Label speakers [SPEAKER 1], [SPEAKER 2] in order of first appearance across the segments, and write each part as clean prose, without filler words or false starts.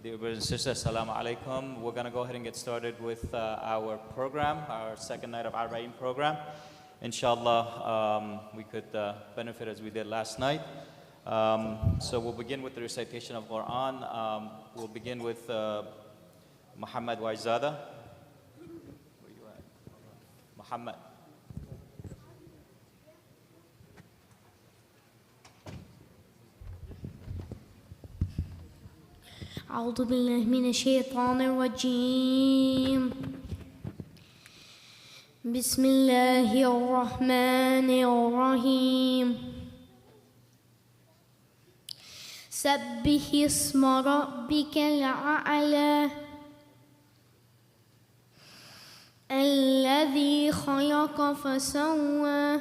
[SPEAKER 1] Dear brothers and sisters, assalamu alaikum. We're going to go ahead and get started with our program, our second night of Arbaeen program. Inshallah, we could benefit as we did last night. So we'll begin with the recitation of Quran. We'll begin with Muhammad Waizada. Where you at? Muhammad.
[SPEAKER 2] أعوذ بالله من الشيطان الرجيم بسم الله الرحمن الرحيم سبح اسم ربك الأعلى الذي خلق فسوى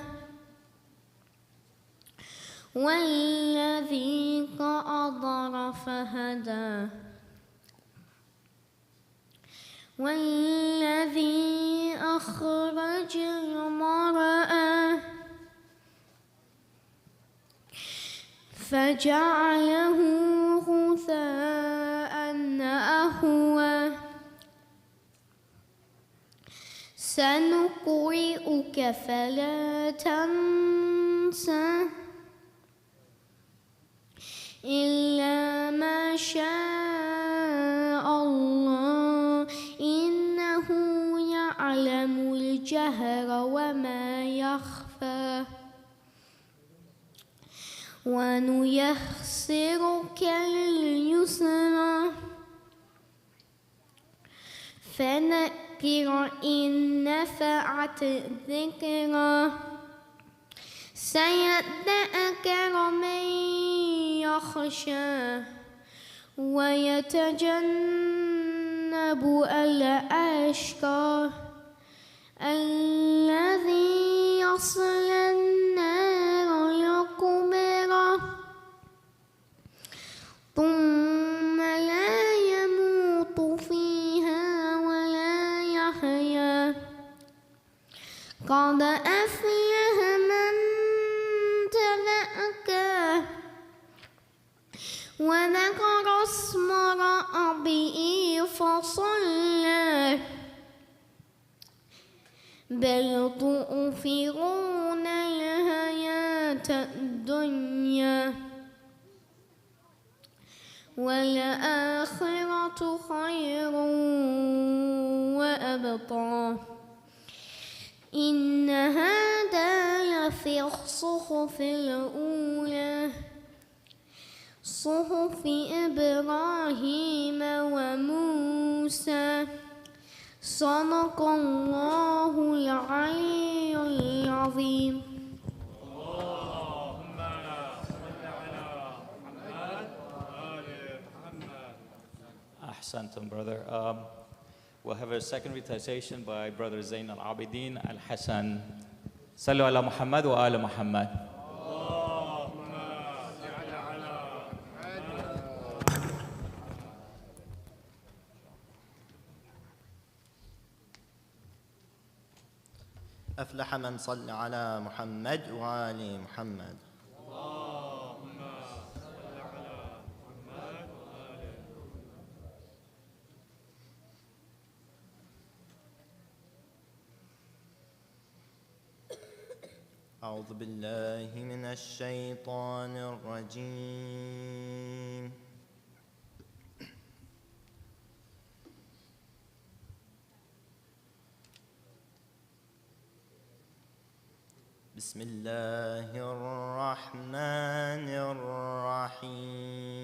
[SPEAKER 2] والذي قدر فهدى والذي أخرج المرعى فجعله غثاء أحوى سنقرئك فلا تنسى إلا ما شاء الله إنه يعلم الجهر وما يخفى ونيسرك لليسرى فذكر إن نفعت الذكرى سيذكر من يخشى ويتجنب الأشقى الذي يصلى النار الكبرى ثم لا يموت فيها ولا يحيا قد أفلح من تزكى وذكر اسم ربه فصلى بل تؤثرون الحياة الدنيا والآخرة خير وأبقى إن هذا لفي الصحف الأولى صحف إبراهيم وموسى صدق الله العلي العظيم.
[SPEAKER 3] اللهم صل على محمد وآل محمد.
[SPEAKER 1] Ahsantum, brother. We'll have a second recitation by Brother Zain al-Abidin al-Hassan. Sallu ala Muhammad wa ala Muhammad.
[SPEAKER 4] أفلح من صلى على محمد وآل محمد.
[SPEAKER 3] اللهم صل على محمد وآل
[SPEAKER 4] أعوذ بالله من الشيطان الرجيم. بسم الله الرحمن الرحيم.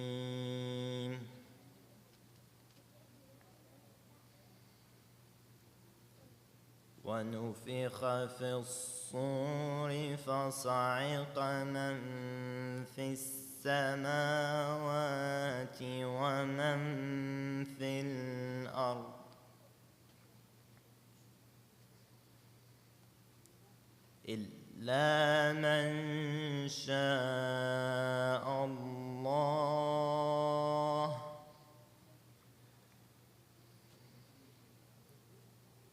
[SPEAKER 4] ونفخ في الصور فصعق من في السماوات ومن في الأرض إلا من شاء الله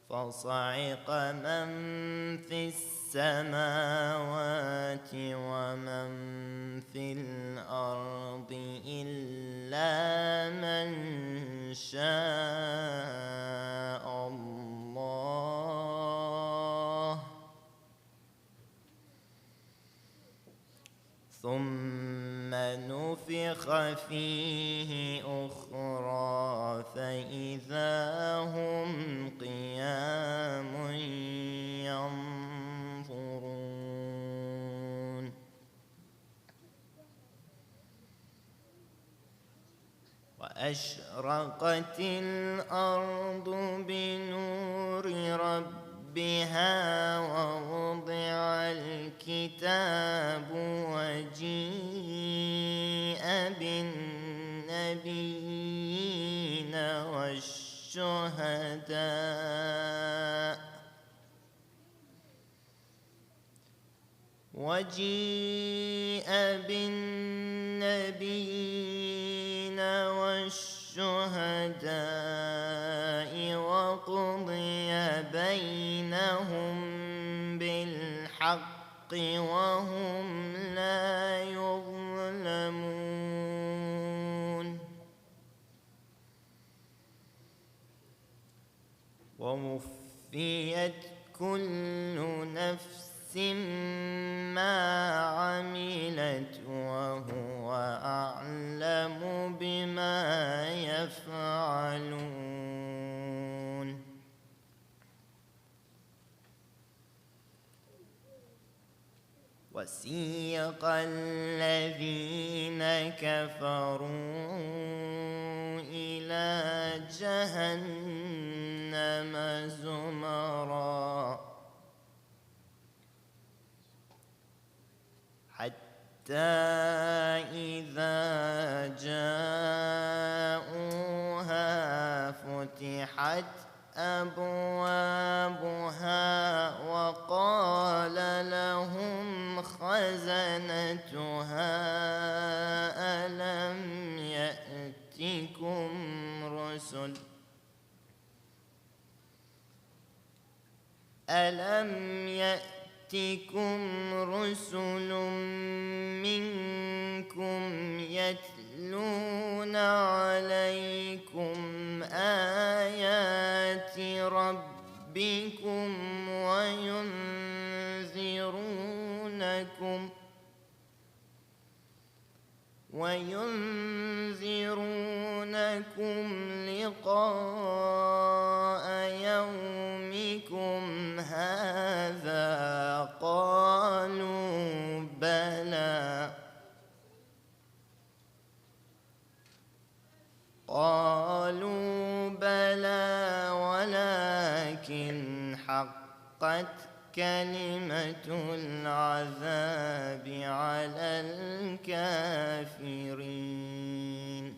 [SPEAKER 4] فصعق من في السماوات ومن في الأرض إلا من شاء الله ثم نفخ فيه أخرى فإذا هم قيام ينظرون وأشرقت الأرض بنور ربها ووضع الكتاب وجيء بالنبيين والشهداء وقضي بينهم بالحق وهم لا يظلمون ووفيت كل نفس ما عملت وهو أعلم بما يفعلون وسيق الذين كفروا إلى جهنم زمرا حتى إذا جاءوها فتحت أبوابها وقال لهم خزنتها ألم يأتكم رسل منكم يتلون عليكم آيات ربكم وينذرونكم لقاء يومكم هذا قالوا بلى ولكن حقت كلمة العذاب على الكافرين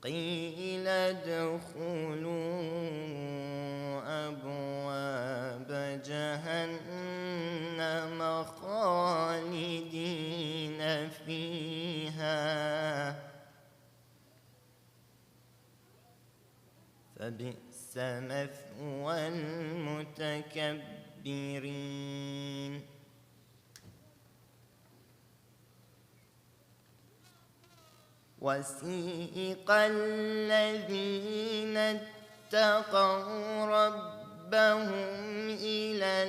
[SPEAKER 4] قيل ادخلوا أبواب جهنم خالدين فيها فبئس مثوى المتكبرين وسيق الذين اتقوا ربهم إلى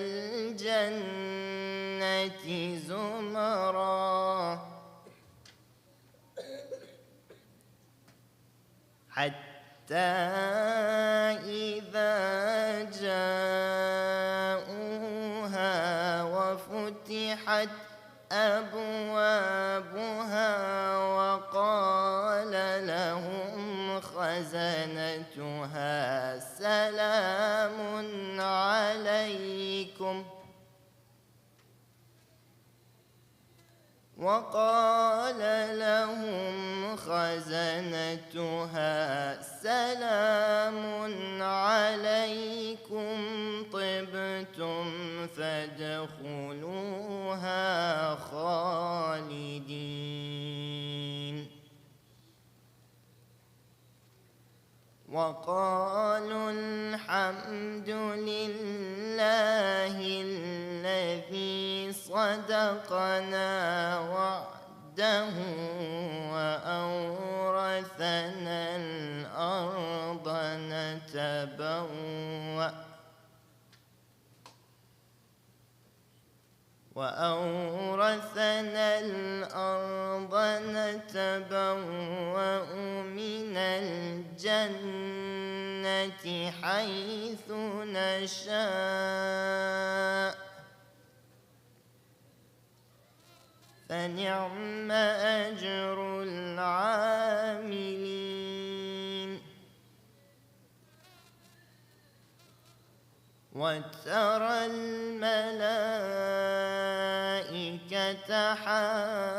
[SPEAKER 4] الجنة زمرا حتى إذا جاءوها وفتحت أبوابها وقال لهم خزنتها سلام عليكم طبتم فادخلوها خالدين وقالوا الحمد لله الذي صدقنا وعده وأورثنا الأرض نتبوأ من الجنة حيث نشاء فنعم أجر العاملين وترى الملائكة حافين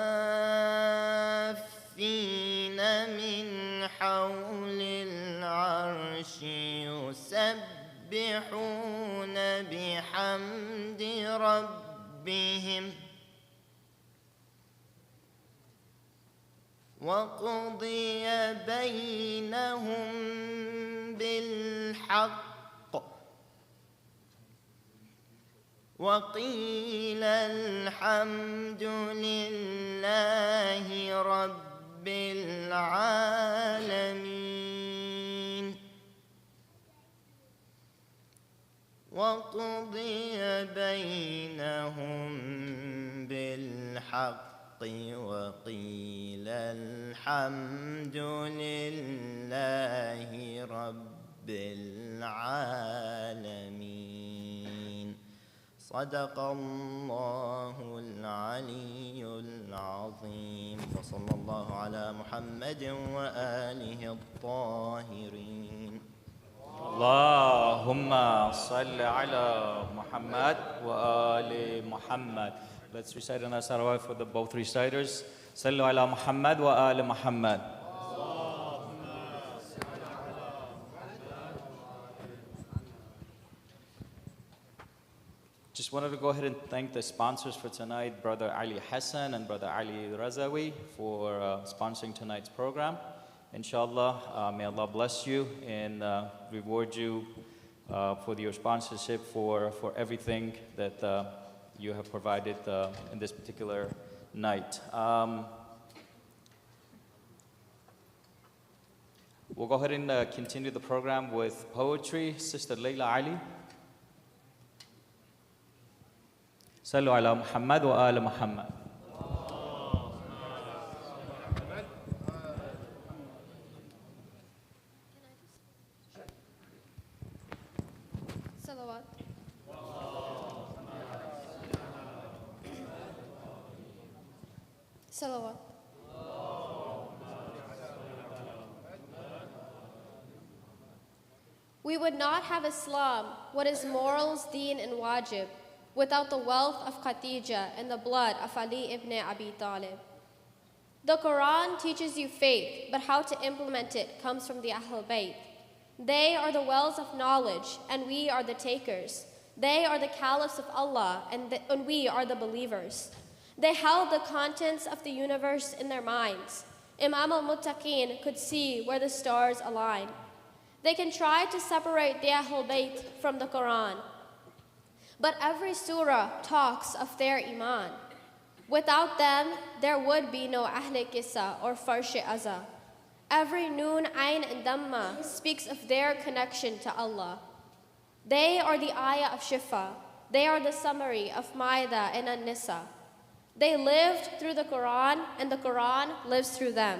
[SPEAKER 4] من حول العرش يسبحون بحمد ربهم وقضي بينهم بالحق وقيل الحمد لله رب العالمين وقضي بينهم بالحق وقيل الحمد لله رب العالمين صدق الله العلي العظيم وصلى الله على محمد وآله الطاهرين
[SPEAKER 1] اللهم صل على محمد وآل محمد. Let's recite an Asr for the both reciters. صلوا على محمد وآل محمد. Just wanted to go ahead and thank the sponsors for tonight, Brother Ali Hassan and Brother Ali Razawi, for sponsoring tonight's program. Inshallah, may Allah bless you and reward you for your sponsorship for everything that you have provided in this particular night. We'll go ahead and continue the program with poetry. Sister Layla Ali. صلوا على محمد وآل محمد.
[SPEAKER 5] صلوات. صلوات. We would not have Islam, what is morals, deen, and wajib, without the wealth of Khadija and the blood of Ali ibn Abi Talib. The Quran teaches you faith, but how to implement it comes from the Ahl Bayt. They are the wells of knowledge, and we are the takers. They are the caliphs of Allah, and we are the believers. They held the contents of the universe in their minds. Imam al-Muttaqin could see where the stars align. They can try to separate the Ahl Bayt from the Quran, but every surah talks of their iman. Without them, there would be no Ahl Qissa or Farsh Aza. Every Noon, Ain, and Dhamma speaks of their connection to Allah. They are the ayah of Shifa. They are the summary of Maida and An-Nisa. They lived through the Quran, and the Quran lives through them.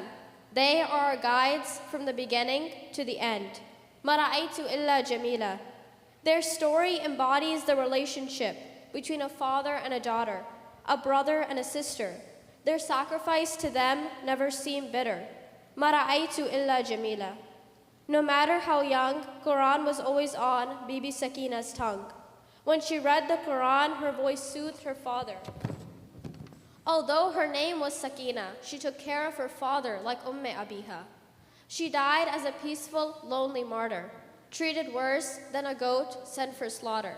[SPEAKER 5] They are our guides from the beginning to the end. Ma ra'aytu illa jamila. Their story embodies the relationship between a father and a daughter, a brother and a sister. Their sacrifice to them never seemed bitter. Ma ra'aytu illa jamila. No matter how young, Quran was always on Bibi Sakina's tongue. When she read the Quran, her voice soothed her father. Although her name was Sakina, she took care of her father like Abiha. She died as a peaceful, lonely martyr, treated worse than a goat sent for slaughter.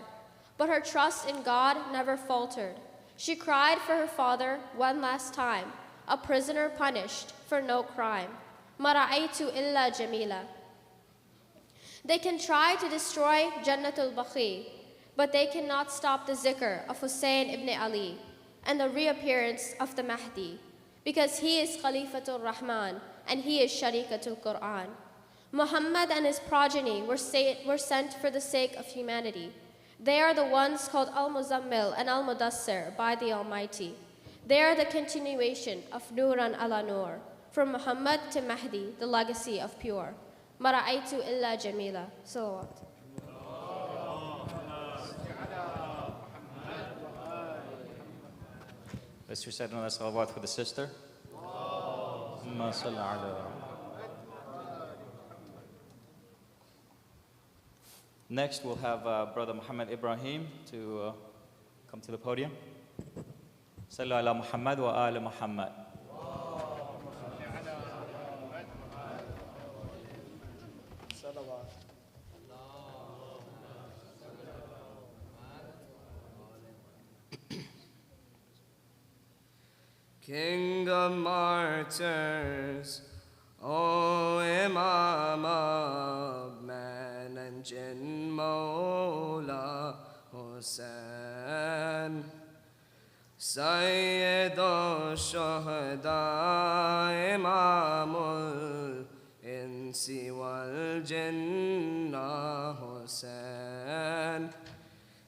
[SPEAKER 5] But her trust in God never faltered. She cried for her father one last time, a prisoner punished for no crime. Ma ra'aytu illa jamila. They can try to destroy Jannatul Baqi, but they cannot stop the zikr of Hussein ibn Ali and the reappearance of the Mahdi, because he is Khalifatul Rahman and he is Sharikatul Quran. Muhammad and his progeny were sent for the sake of humanity. They are the ones called al-Muzammil and al-Mudassir by the Almighty. They are the continuation of Nuran ala Nur, from Muhammad to Mahdi, the legacy of pure. Mara'aytu illa jamila. Salawat.
[SPEAKER 1] Let's recite another salawat for the sister. Allahumma salli ala. Next, we'll have Brother Muhammad Ibrahim to come to the podium. Sallu ala Muhammad wa ala Muhammad.
[SPEAKER 6] King of martyrs, O Imam of man and jinn, Mawla Hussein, Sayyid al-Shuhada, Imam al-Insi wal-Jinnah, Hussein,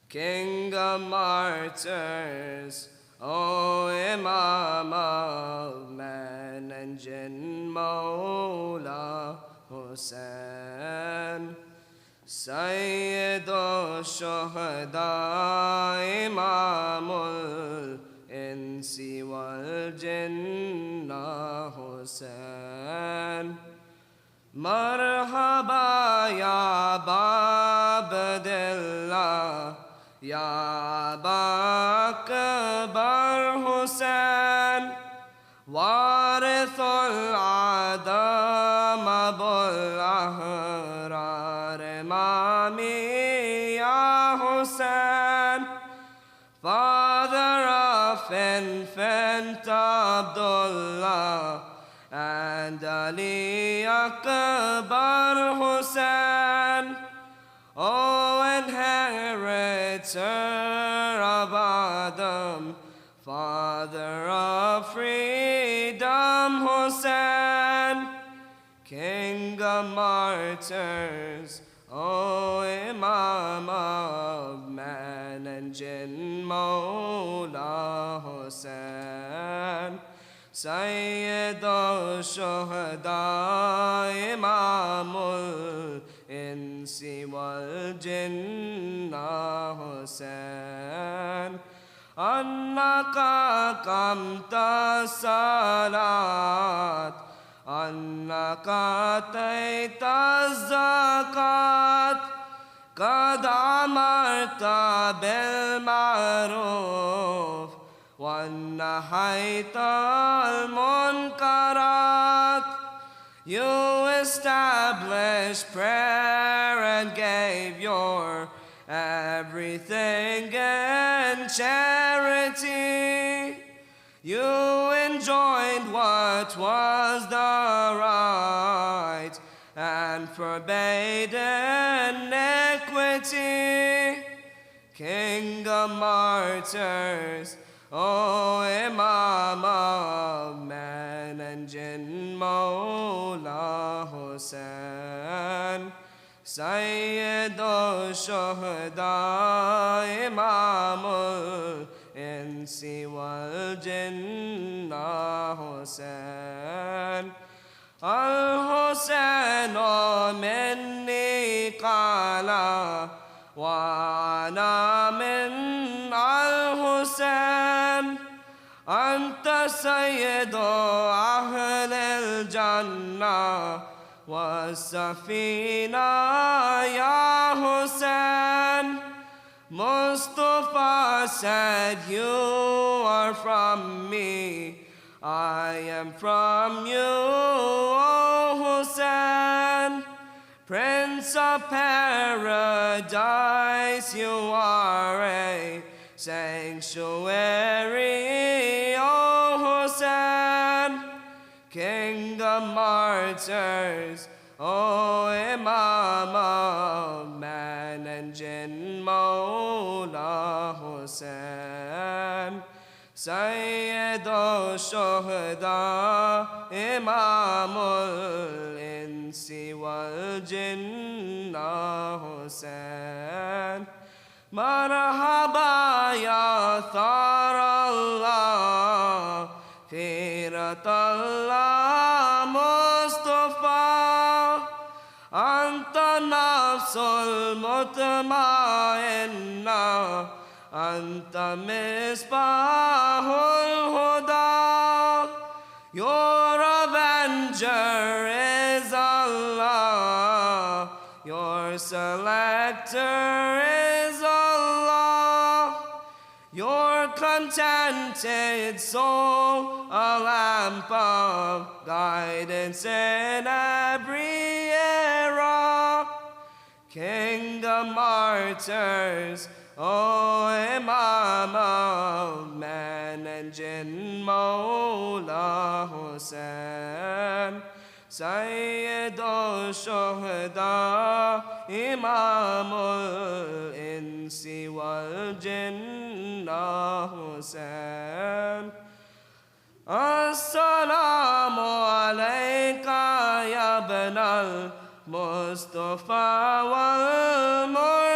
[SPEAKER 6] King of martyrs, O Imam of man and jinn, Mawla Hussein, Sayyid al-Shuhada, Imam al-Insi wal-Jinnah, Hussein, Marhaba ya Babdillah, Ya Akbar Hussein, Warith al-Adam Abul Ahrar, Imami Ya Hussein, father of infant Abdullah and Ali Akbar Hussein, O inheritor of Adam, father of freedom, Hussein, King of martyrs, O Imam of man and jinn, Mawla Hussein, Sayyid al-Shuhada, Imam al-Insi wal-Jinnah, Hussein, Annaka qamta salat, Annaka tayta zakat, Qad amarta bil ma'ruf, وَنَّهَيْتَ الْمُنْكَرَاتِ. You established prayer and gave your everything in charity. You enjoined what was the right and forbade iniquity. King of martyrs, O Imam of man and jinn, Mawla Hussein, Sayyid al-Shuhada, Imam al-Insi wal-Jinnah, Hussein, Al-Hussein minni qala wa ana min al-Hussein, Anta Sayyidu Ahl al-Jannah wa Safina ya Hussein. Mustafa said, you are from me, I am from you, O Hussein. Prince of paradise, you are a sanctuary, O Hussein. King of martyrs, O Imam of man and jinn, Mawla Hussein, سيد الشهداء إمام الإنس والجن حسين مرحبا يا ثار الله خيرة الله مصطفى أنت النفس المطمئنة أنت مصباح الهدى Your avenger is Allah Your selector is Allah Your contented soul a lamp of guidance in every era King of martyrs O Imam of man and jinn, Mawla Hussein, Sayyid al-Shuhada, Imam al-Insi wal-Jinn, Hussein. As-salamu alayka ya ibn al-Mustafa wal-Murtada.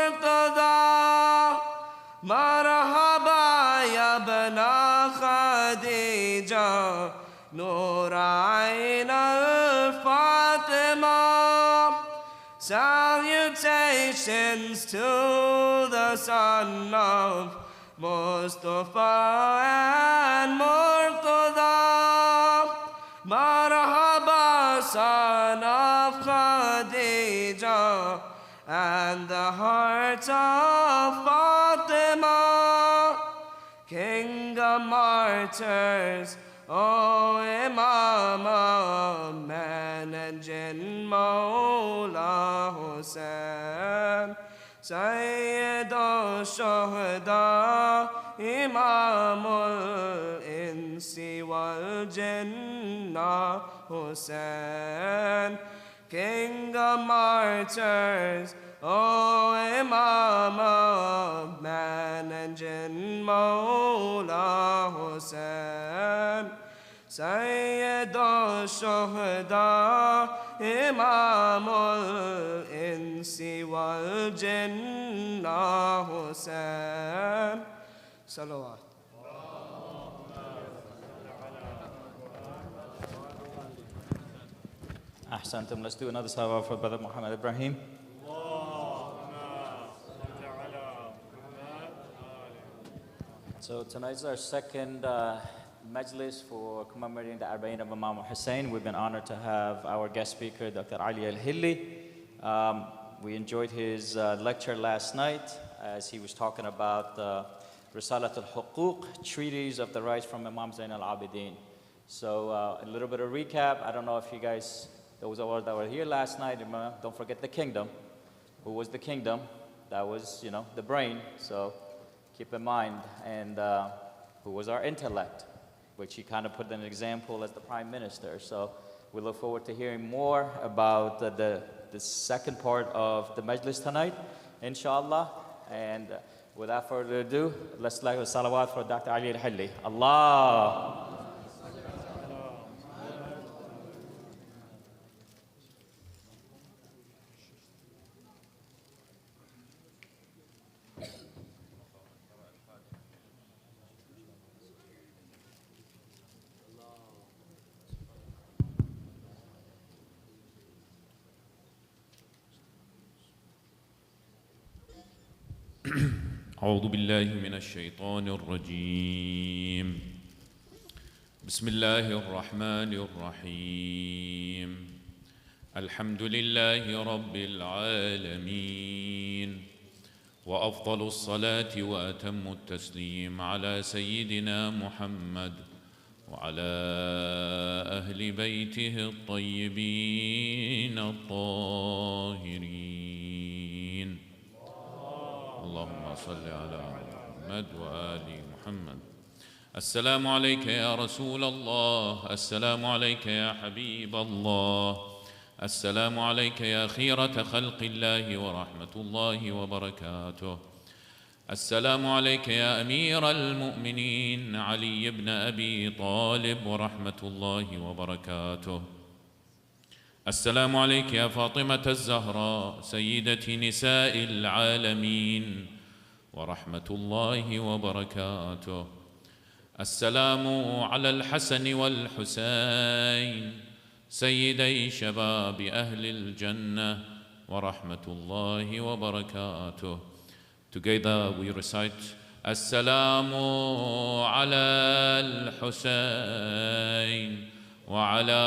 [SPEAKER 6] مرحبا يا ابن خديجة نور عين الفاطمة Salutations to the son of Mustafa and Murtada Marhaba son of Khadija and the heart of Fatima, King of martyrs, O Imam of man and jinn, Mawla Hussein, Sayyid al-Shuhada, Imam al-Insi wal-Jinn, Hussein, King of martyrs, O Imam of man and jinn, Mawla Hussein, Sayyid al-Shuhada, Imam al-Insi wal-Jinn, Hussein. Salawat.
[SPEAKER 1] Ahsantum. Let's do another salawat for Brother Muhammad Ibrahim. So tonight's our second Majlis for commemorating the Arbaeen of Imam Hussein. We've been honored to have our guest speaker, Dr. Ali al-Hilli. We enjoyed his lecture last night as he was talking about Risalat al-Huqoq, treaties of the rights from Imam Zain al-Abidin. So a little bit of recap. I don't know if you guys, those that were here last night, don't forget the kingdom. Who was the kingdom? That was, the brain. So keep in mind. And who was our intellect, which he kind of put an example as the prime minister. So we look forward to hearing more about the second part of the Majlis tonight, inshallah. And without further ado, let's like a salawat for Dr. Ali al-Hilli. Allah.
[SPEAKER 7] أعوذ بالله من الشيطان الرجيم بسم الله الرحمن الرحيم الحمد لله رب العالمين وأفضل الصلاة وأتم التسليم على سيدنا محمد وعلى أهل بيته الطيبين الطاهرين اللهم صل على محمد وآل محمد السلام عليك يا رسول الله السلام عليك يا حبيب الله السلام عليك يا خيرة خلق الله ورحمة الله وبركاته السلام عليك يا أمير المؤمنين علي بن أبي طالب ورحمة الله وبركاته. السلام عليك يا فاطمة الزهراء سيدة نساء العالمين ورحمة الله وبركاته. السلام على الحسن والحسين سيدي شباب أهل الجنة ورحمة الله وبركاته. Together we recite السلام على الحسين وعلى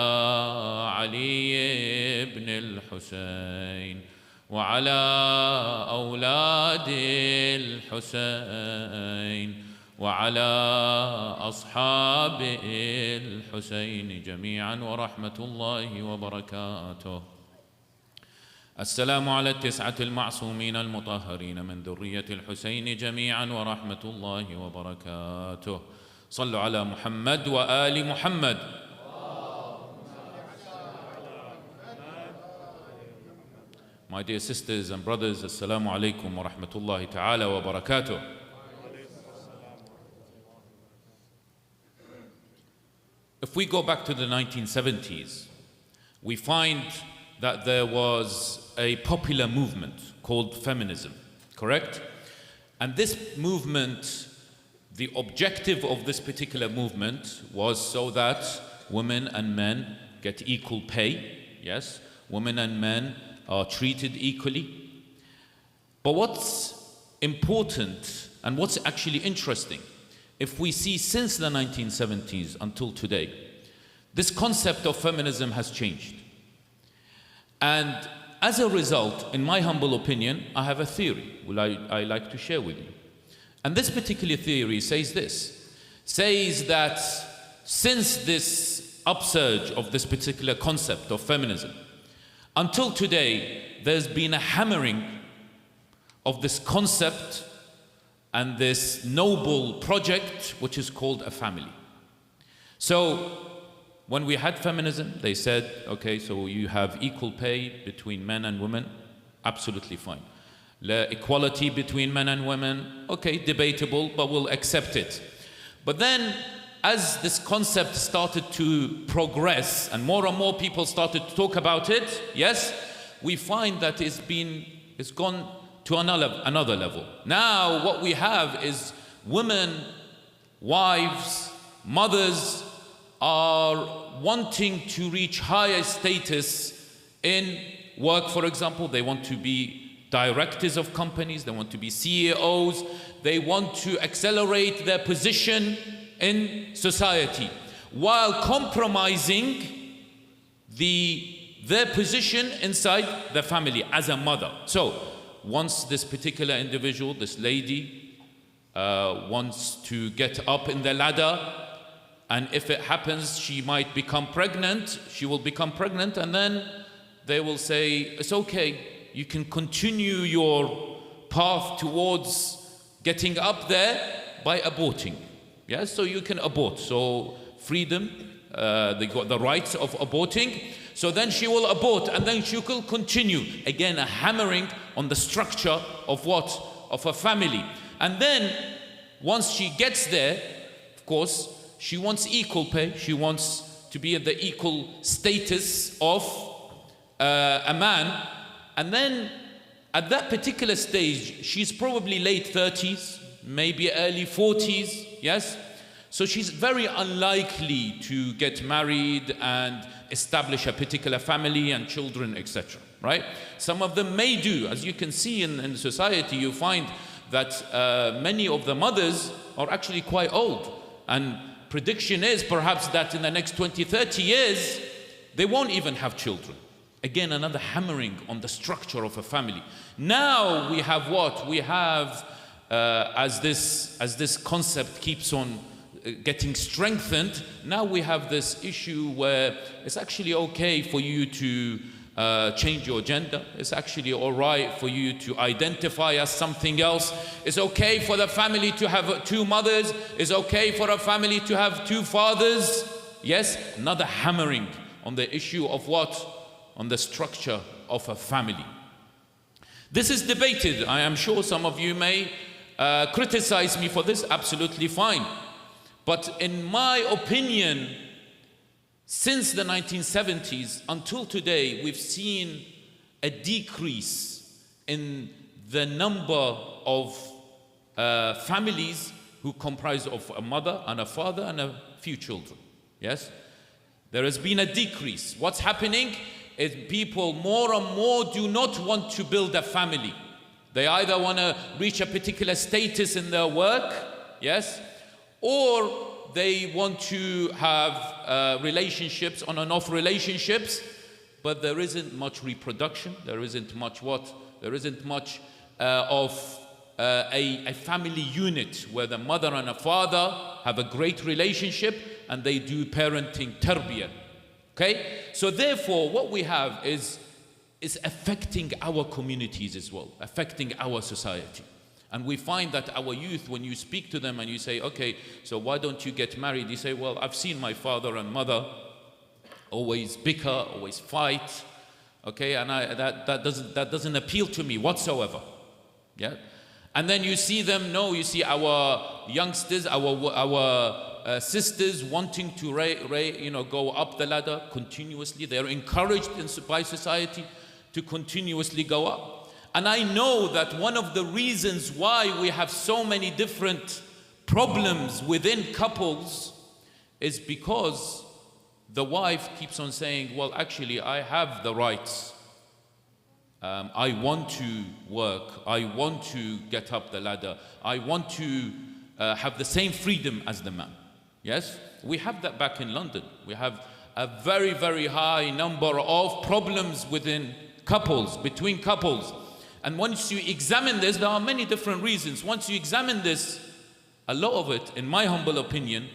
[SPEAKER 7] علي بن الحسين وعلى أولاد الحسين وعلى أصحاب الحسين جميعا ورحمة الله وبركاته. السلام على التسعة المعصومين المطهرين من ذرية الحسين جميعا ورحمة الله وبركاته. صلوا على محمد وآل محمد. My dear sisters and brothers, Assalamu alaikum wa rahmatullahi ta'ala wa barakatuh. If we go back to the 1970s, we find that there was a popular movement called feminism, correct? And this movement, the objective of this particular movement was so that women and men get equal pay, yes? Women and men are treated equally. But what's important and what's actually interesting, if we see since the 1970s until today, this concept of feminism has changed. And as a result, in my humble opinion, I have a theory I like to share with you. And this particular theory says this, says that since this upsurge of this particular concept of feminism, until today, there's been a hammering of this concept and this noble project, which is called a family. So, when we had feminism, they said, okay, so you have equal pay between men and women, absolutely fine. Equality between men and women, okay, debatable, but we'll accept it. But then, as this concept started to progress and more people started to talk about it, yes, we find that it's gone to another level. Now what we have is women, wives, mothers are wanting to reach higher status in work, for example. They want to be directors of companies, they want to be CEOs, they want to accelerate their position in society while compromising their position inside the family as a mother. So once this particular individual, this lady, wants to get up in the ladder, and if it happens she might become pregnant, she will become pregnant, and then they will say, it's okay, you can continue your path towards getting up there by aborting. Yes, so you can abort. So freedom, they got the rights of aborting. So then she will abort and then she will continue. Again, a hammering on the structure of what? Of a family. And then once she gets there, of course, she wants equal pay. She wants to be at the equal status of a man. And then at that particular stage, she's probably late 30s, maybe early 40s, yes? So she's very unlikely to get married and establish a particular family and children, etc., right? Some of them may do. As you can see in society, you find that many of the mothers are actually quite old. And prediction is perhaps that in the next 20, 30 years, they won't even have children. Again, another hammering on the structure of a family. Now we have what? We have, as this concept keeps on getting strengthened, now we have this issue where it's actually okay for you to change your gender. It's actually all right for you to identify as something else. It's okay for the family to have two mothers. It's okay for a family to have two fathers. Yes, another hammering on the issue of what? On the structure of a family. This is debated. I am sure some of you may criticize me for this, absolutely fine. But in my opinion, since the 1970s until today, we've seen a decrease in the number of families who comprise of a mother and a father and a few children. Yes? There has been a decrease. What's happening is people more and more do not want to build a family. They either want to reach a particular status in their work, yes, or they want to have relationships, on and off relationships, but there isn't much reproduction. There isn't much what? There isn't much of a family unit where the mother and a father have a great relationship and they do parenting, tarbiyah. Okay? So therefore, what we have is affecting our communities as well, affecting our society. And we find that our youth, when you speak to them and you say, okay, so why don't you get married? You say, well, I've seen my father and mother always bicker, always fight, okay, and that doesn't appeal to me whatsoever. Yeah? And then you see them, you see our youngsters, our sisters wanting to go up the ladder continuously. They're encouraged by society to continuously go up. And I know that one of the reasons why we have so many different problems within couples is because the wife keeps on saying, well, actually, I have the rights. I want to work. I want to get up the ladder. I want to have the same freedom as the man. Yes? We have that back in London. We have a very, very high number of problems within couples, between couples. And once you examine this, there are many different reasons. Once you examine this, a lot of it, in my humble opinion,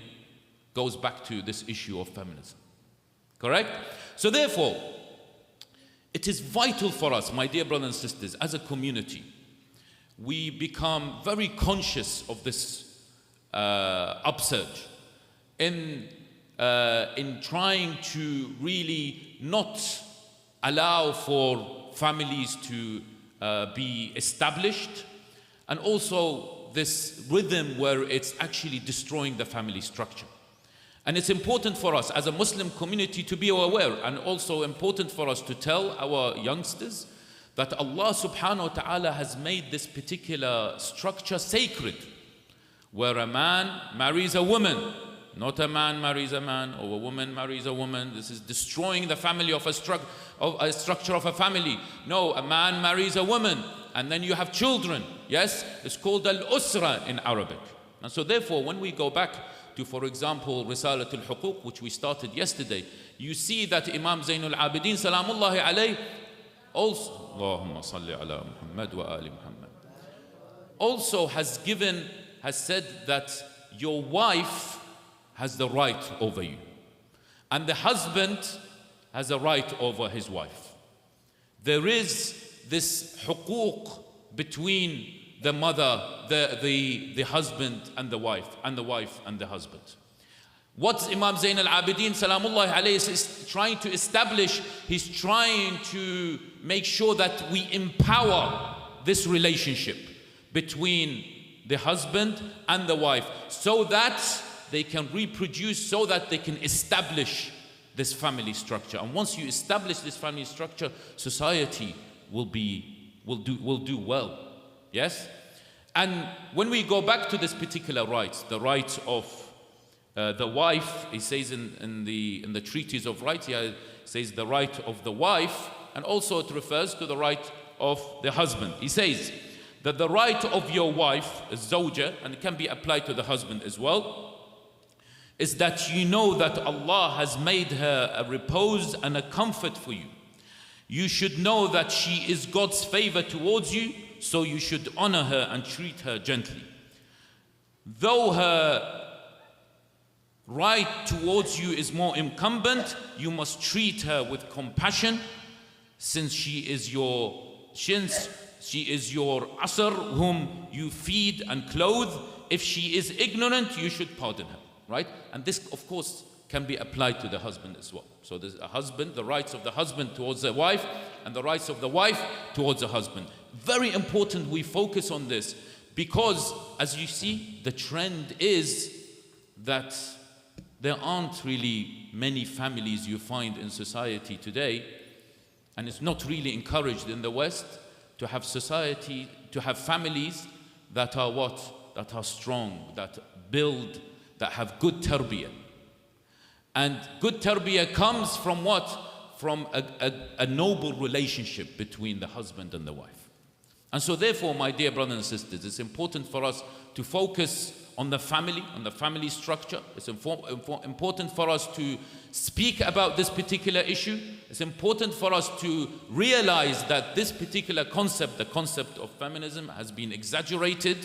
[SPEAKER 7] goes back to this issue of feminism. Correct? So therefore, it is vital for us, my dear brothers and sisters, as a community, we become very conscious of this upsurge in trying to really not allow for families to be established, and also this rhythm where it's actually destroying the family structure. And it's important for us as a Muslim community to be aware, and also important for us to tell our youngsters that Allah subhanahu wa ta'ala has made this particular structure sacred, where a man marries a woman, not a man marries a man, or a woman marries a woman. This is destroying the family of a structure of a family. No, a man marries a woman, and then you have children. Yes, it's called al-Asr in Arabic. And so therefore, when we go back to, for example, Risalat al-Huqoq, which we started yesterday, you see that Imam Zainul Abidin, salamullahi alayh, also, Allahumma salli ala Muhammad wa ali Muhammad, also has said that your wife has the right over you, and the husband has a right over his wife. There is this huquq between the mother, the husband and the wife, and the wife and the husband. What Imam Zain al-Abidin salamullahi alayhi is trying to establish, he's trying to make sure that we empower this relationship between the husband and the wife, so that they can reproduce, so that they can establish this family structure. And once you establish this family structure, society will do well. Yes? And when we go back to this particular rights, the rights of the wife, he says in the treatise of rights, he says the right of the wife, and also it refers to the right of the husband. He says that the right of your wife, zawja, and it can be applied to the husband as well, is that you know that Allah has made her a repose and a comfort for you. You should know that she is God's favor towards you, so you should honor her and treat her gently. Though her right towards you is more incumbent, you must treat her with compassion, since she is your Asr, whom you feed and clothe. If she is ignorant, you should pardon her. Right? And this, of course, can be applied to the husband as well. So there's a husband, the rights of the husband towards the wife, and the rights of the wife towards the husband. Very important we focus on this, because, as you see, the trend is that there aren't really many families you find in society today, and it's not really encouraged in the West to have families that are what? That are strong, that build, that have good tarbiyah. And good tarbiyah comes from what? From a noble relationship between the husband and the wife. And so therefore, my dear brothers and sisters, it's important for us to focus on the family structure. It's important for us to speak about this particular issue. It's important for us to realize that this particular concept, the concept of feminism, has been exaggerated,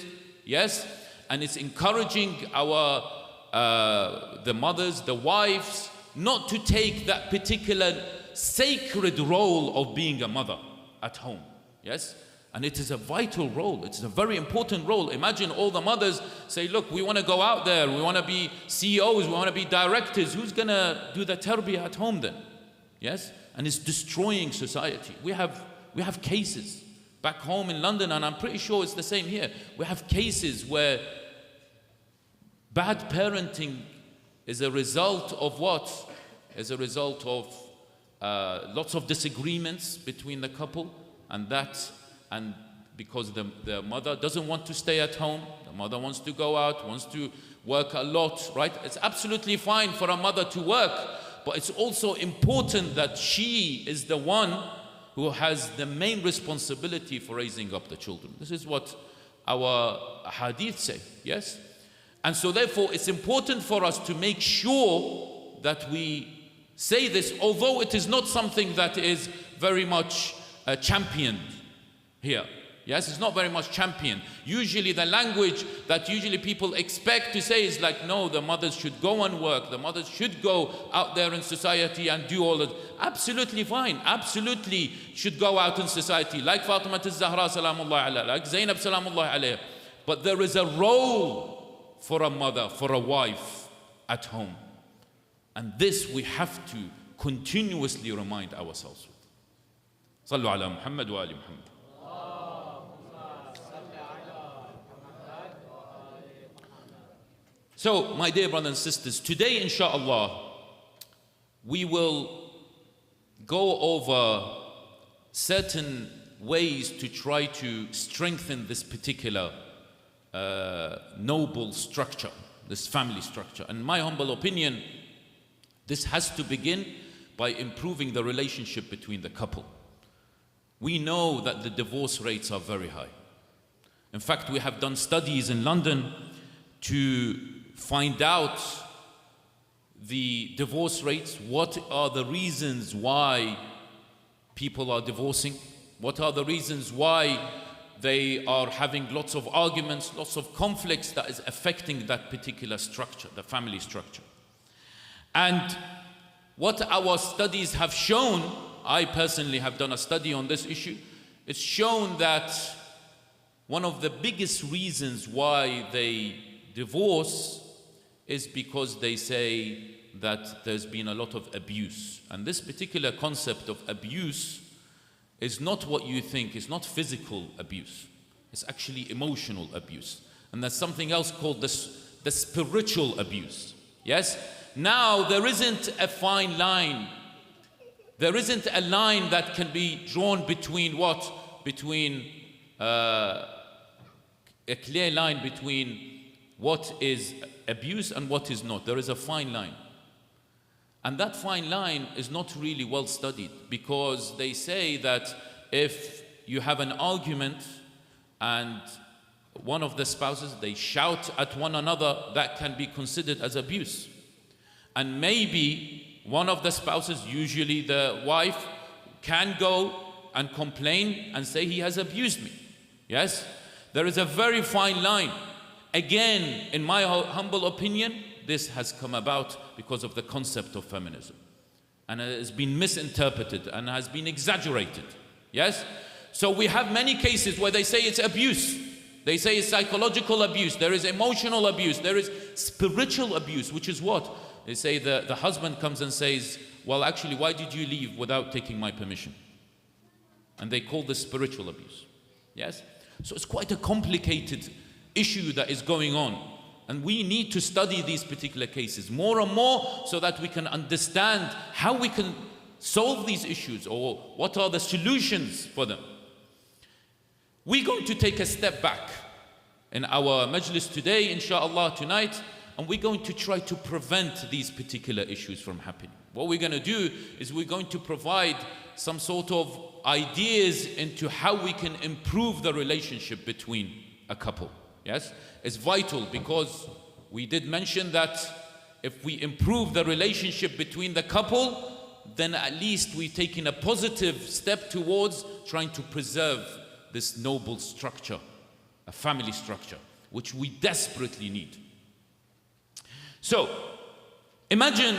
[SPEAKER 7] yes, and it's encouraging the mothers, the wives, not to take that particular sacred role of being a mother at home, yes. And it is a vital role. It's a very important role. Imagine all the mothers say, look, we want to go out there. We want to be CEOs. We want to be directors. Who's going to do the tarbiyah at home then? Yes? And it's destroying society. We have cases back home in London, and I'm pretty sure it's the same here. We have cases where bad parenting is a result of what? Is a result of lots of disagreements between the couple, and because the mother doesn't want to stay at home, the mother wants to go out, wants to work a lot, right? It's absolutely fine for a mother to work, but it's also important that she is the one who has the main responsibility for raising up the children. This is what our hadith say, yes? And so therefore, it's important for us to make sure that we say this, although it is not something that is very much championed here. Yes, it's not very much championed. Usually the language that usually people expect to say is like, no, the mothers should go and work. The mothers should go out there in society and do all that. Absolutely fine. Absolutely should go out in society. Like Fatima al-Zahra salamullah alayha, like Zainab salamullah alayha. But there is a role for a mother, for a wife at home. And this we have to continuously remind ourselves with. Sallu ala Muhammad wa ali Muhammad. So, my dear brothers and sisters, today, inshallah, we will go over certain ways to try to strengthen this particular noble structure, this family structure. And in my humble opinion, this has to begin by improving the relationship between the couple. We know that the divorce rates are very high. In fact, we have done studies in London to find out the divorce rates. What are the reasons why people are divorcing? What are the reasons why they are having lots of arguments, lots of conflicts that is affecting that particular structure, the family structure? And what our studies have shown, I personally have done a study on this issue, it's shown that one of the biggest reasons why they divorce is because they say that there's been a lot of abuse. And this particular concept of abuse is not what you think, it's not physical abuse. It's actually emotional abuse. And there's something else called the spiritual abuse. Yes? Now, there isn't a fine line. There isn't a line that can be drawn between what? Between a clear line between what is abuse and what is not. There is a fine line. And that fine line is not really well studied, because they say that if you have an argument and one of the spouses, they shout at one another, that can be considered as abuse. And maybe one of the spouses, usually the wife, can go and complain and say he has abused me. Yes? There is a very fine line. Again, in my humble opinion, this has come about because of the concept of feminism. And it has been misinterpreted and has been exaggerated. Yes? So we have many cases where they say it's abuse. They say it's psychological abuse. There is emotional abuse. There is spiritual abuse, which is what? They say the husband comes and says, well, actually, why did you leave without taking my permission? And they call this spiritual abuse. Yes? So it's quite a complicated issue that is going on. And we need to study these particular cases more and more so that we can understand how we can solve these issues or what are the solutions for them. We're going to take a step back in our majlis today, inshallah, tonight, and we're going to try to prevent these particular issues from happening. What we're going to do is we're going to provide some sort of ideas into how we can improve the relationship between a couple. Yes, it's vital because we did mention that if we improve the relationship between the couple, then at least we're taking a positive step towards trying to preserve this noble structure, a family structure, which we desperately need. So, imagine,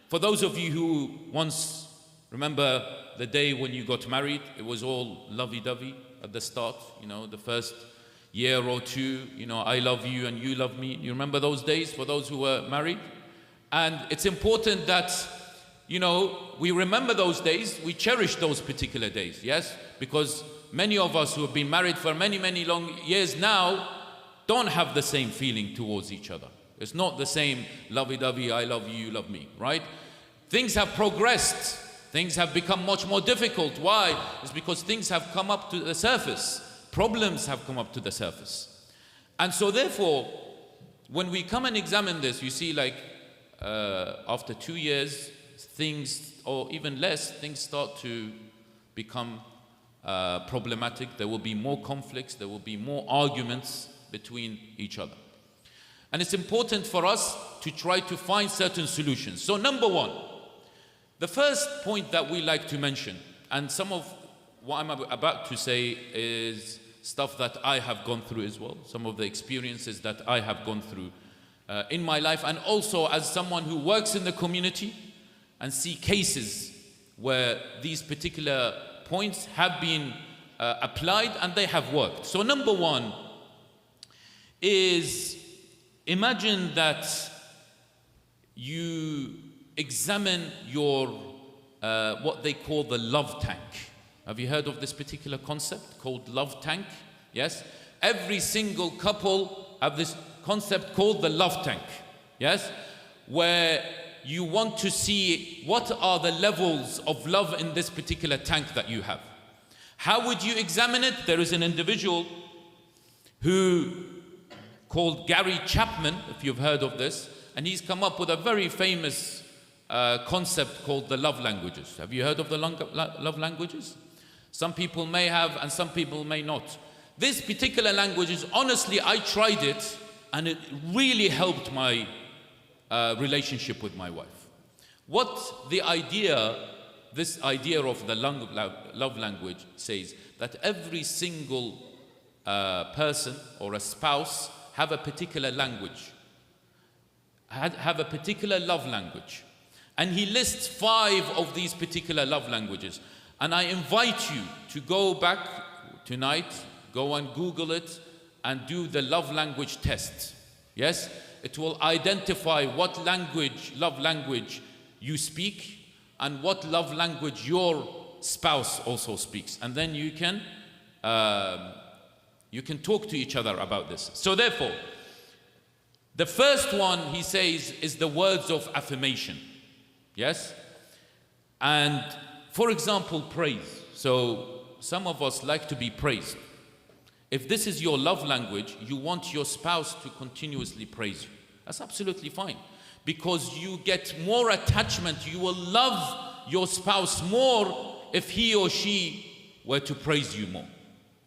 [SPEAKER 7] for those of you who once remember the day when you got married, it was all lovey-dovey at the start, the first year or two, I love you and you love me. You remember those days for those who were married? And it's important that, we remember those days, we cherish those particular days, yes? Because many of us who have been married for many, many long years now don't have the same feeling towards each other. It's not the same lovey-dovey, I love you, you love me, right? Things have progressed. Things have become much more difficult. Why? It's because things have come up to the surface. Problems have come up to the surface. And so therefore, when we come and examine this, you see after 2 years, things, or even less, things start to become problematic. There will be more conflicts, there will be more arguments between each other. And it's important for us to try to find certain solutions. So number one, the first point that we like to mention, and some of what I'm about to say is stuff that I have gone through as well, some of the experiences that I have gone through in my life, and also as someone who works in the community and see cases where these particular points have been applied and they have worked. So number one is, imagine that you examine your what they call the love tank. Have you heard of this particular concept called love tank? Yes? Every single couple have this concept called the love tank. Yes? Where you want to see what are the levels of love in this particular tank that you have. How would you examine it? There is an individual who called Gary Chapman, if you've heard of this, and he's come up with a very famous concept called the love languages. Have you heard of the love languages? Some people may have and some people may not. This particular languages, honestly, I tried it and it really helped my relationship with my wife. What this idea of the love language says, that every single person or a spouse have a particular language, have a particular love language. And he lists 5 of these particular love languages. And I invite you to go back tonight, go and Google it and do the love language test. Yes? It will identify what love language you speak and what love language your spouse also speaks. And then you can talk to each other about this. So therefore, the first one, he says, is the words of affirmation. Yes? And for example, praise. So some of us like to be praised. If this is your love language, you want your spouse to continuously praise you. That's absolutely fine. Because you get more attachment. You will love your spouse more if he or she were to praise you more.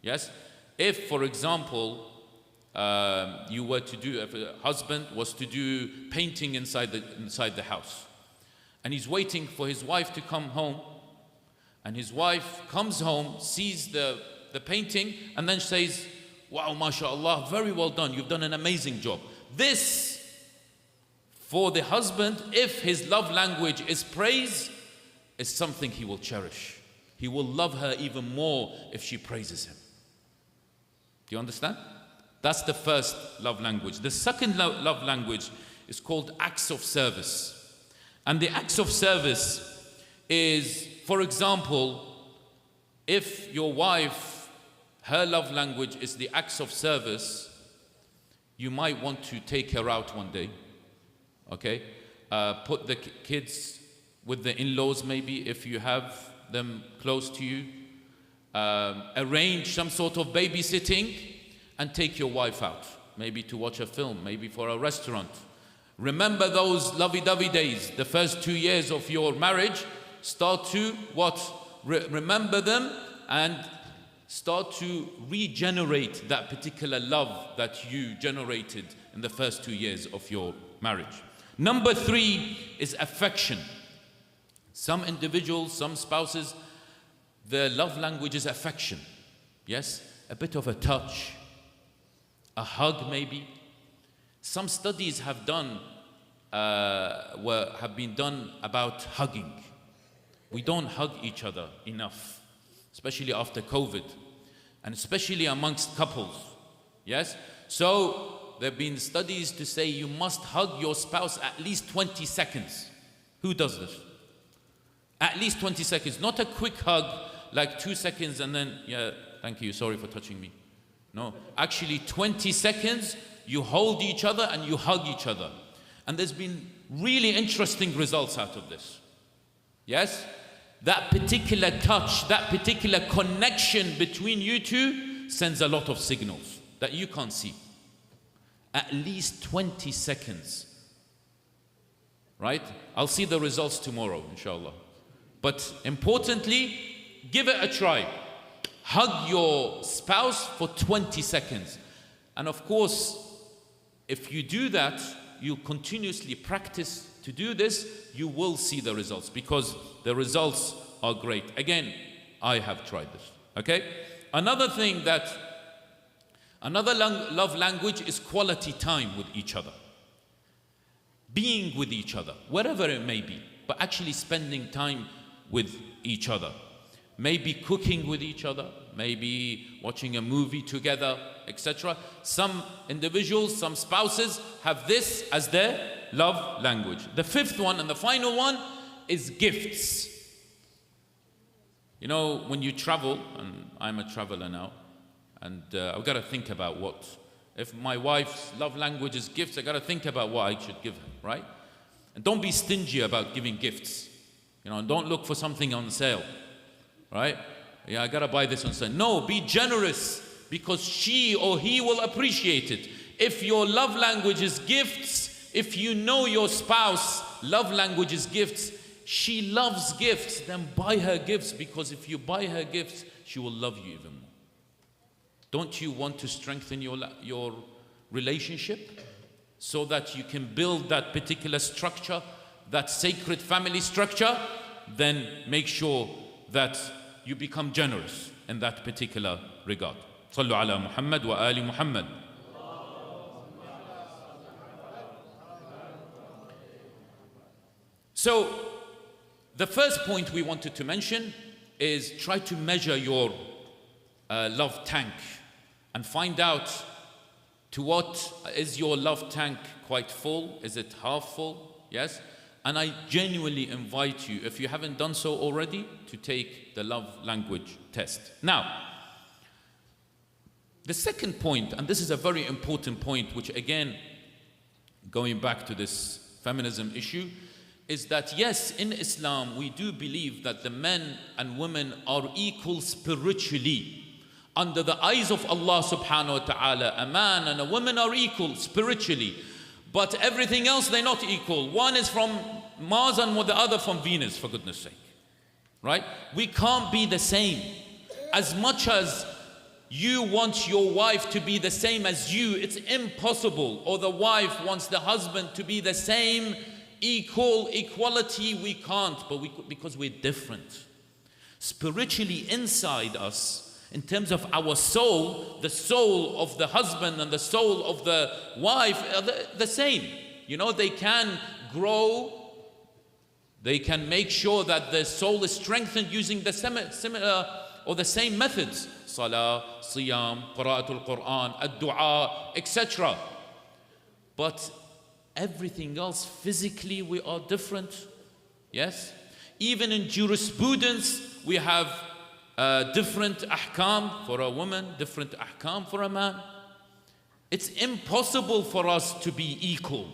[SPEAKER 7] Yes? If, for example, if a husband was to do painting inside the house, and he's waiting for his wife to come home, and his wife comes home, sees the painting, and then says, wow, mashallah, very well done, you've done an amazing job. This, for the husband, if his love language is praise, is something he will cherish. He will love her even more if she praises him. Do you understand? That's the first love language. The second love language is called acts of service. And the acts of service is, for example, if your wife her love language is the acts of service, you might want to take her out one day, okay? Put the kids with the in-laws maybe, if you have them close to you. Arrange some sort of babysitting and take your wife out, maybe to watch a film, maybe for a restaurant. Remember those lovey-dovey days, the first 2 years of your marriage. Start to what? Remember them and start to regenerate that particular love that you generated in the first 2 years of your marriage. Number 3 is affection. Some individuals, some spouses, their love language is affection. Yes, a bit of a touch, a hug maybe. Some studies have been done about hugging. We don't hug each other enough, especially after COVID, and especially amongst couples. Yes? So there have been studies to say you must hug your spouse at least 20 seconds. Who does this? At least 20 seconds, not a quick hug like 2 seconds and then, yeah, thank you, sorry for touching me. No, actually 20 seconds, you hold each other and you hug each other. And there's been really interesting results out of this. Yes? That particular touch, that particular connection between you two sends a lot of signals that you can't see. At least 20 seconds. Right? I'll see the results tomorrow, inshallah. But importantly, give it a try. Hug your spouse for 20 seconds. And of course, if you do that, you continuously practice to do this, you will see the results because the results are great. Again, I have tried this. Okay? Another love language is quality time with each other. Being with each other, wherever it may be, but actually spending time with each other. Maybe cooking with each other, maybe watching a movie together, etc. Some individuals, some spouses have this as their love language. The 5th one and the final one is gifts. You know, when you travel, and I'm a traveler now, and I've got to think about what, if my wife's love language is gifts, I've got to think about what I should give her, right? And don't be stingy about giving gifts. You know, and don't look for something on sale, right? Yeah, I got to buy this on sale. No, be generous because she or he will appreciate it. If your love language is gifts, if you know your spouse love language is gifts, she loves gifts, then buy her gifts, because if you buy her gifts, she will love you even more. Don't you want to strengthen your relationship so that you can build that particular structure, that sacred family structure? Then make sure that you become generous in that particular regard. Sallu ala Muhammad wa ali Muhammad. So, the first point we wanted to mention is try to measure your love tank and find out to what is your love tank quite full? Is it half full? Yes? And I genuinely invite you, if you haven't done so already, to take the love language test. Now, the second point, and this is a very important point, which again, going back to this feminism issue, is that yes, in Islam, we do believe that the men and women are equal spiritually. Under the eyes of Allah subhanahu wa ta'ala, a man and a woman are equal spiritually. But everything else, they're not equal. One is from Mars and the other from Venus, for goodness sake. Right? We can't be the same. As much as you want your wife to be the same as you, it's impossible. Or the wife wants the husband to be the same, equality, we can't, because we're different. Spiritually inside us, in terms of our soul, the soul of the husband and the soul of the wife are the same. You know, they can grow, they can make sure that the soul is strengthened using the similar or the same methods. Salah, Siyam, Qira'atul Quran, Ad-Du'a, etc. But everything else, physically, we are different. Yes? Even in jurisprudence, we have different ahkam for a woman, different ahkam for a man. It's impossible for us to be equal.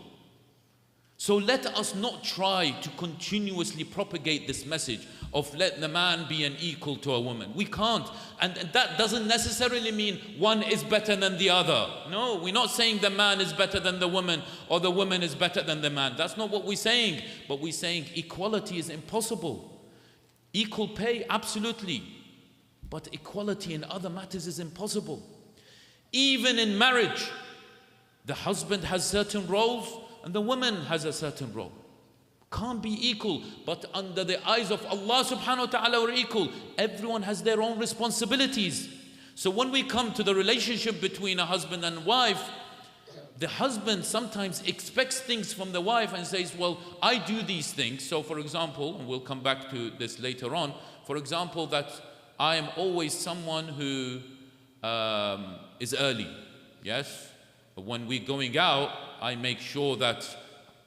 [SPEAKER 7] So let us not try to continuously propagate this message of let the man be an equal to a woman. We can't. And that doesn't necessarily mean one is better than the other. No, we're not saying the man is better than the woman or the woman is better than the man. That's not what we're saying. But we're saying equality is impossible. Equal pay, absolutely. But equality in other matters is impossible. Even in marriage, the husband has certain roles and the woman has a certain role. Can't be equal, but under the eyes of Allah subhanahu wa ta'ala we're equal. Everyone has their own responsibilities. So when we come to the relationship between a husband and wife, the husband sometimes expects things from the wife and says, well, I do these things. So for example, and we'll come back to this later on, for example, that I am always someone who is early, yes? But when we're going out, I make sure that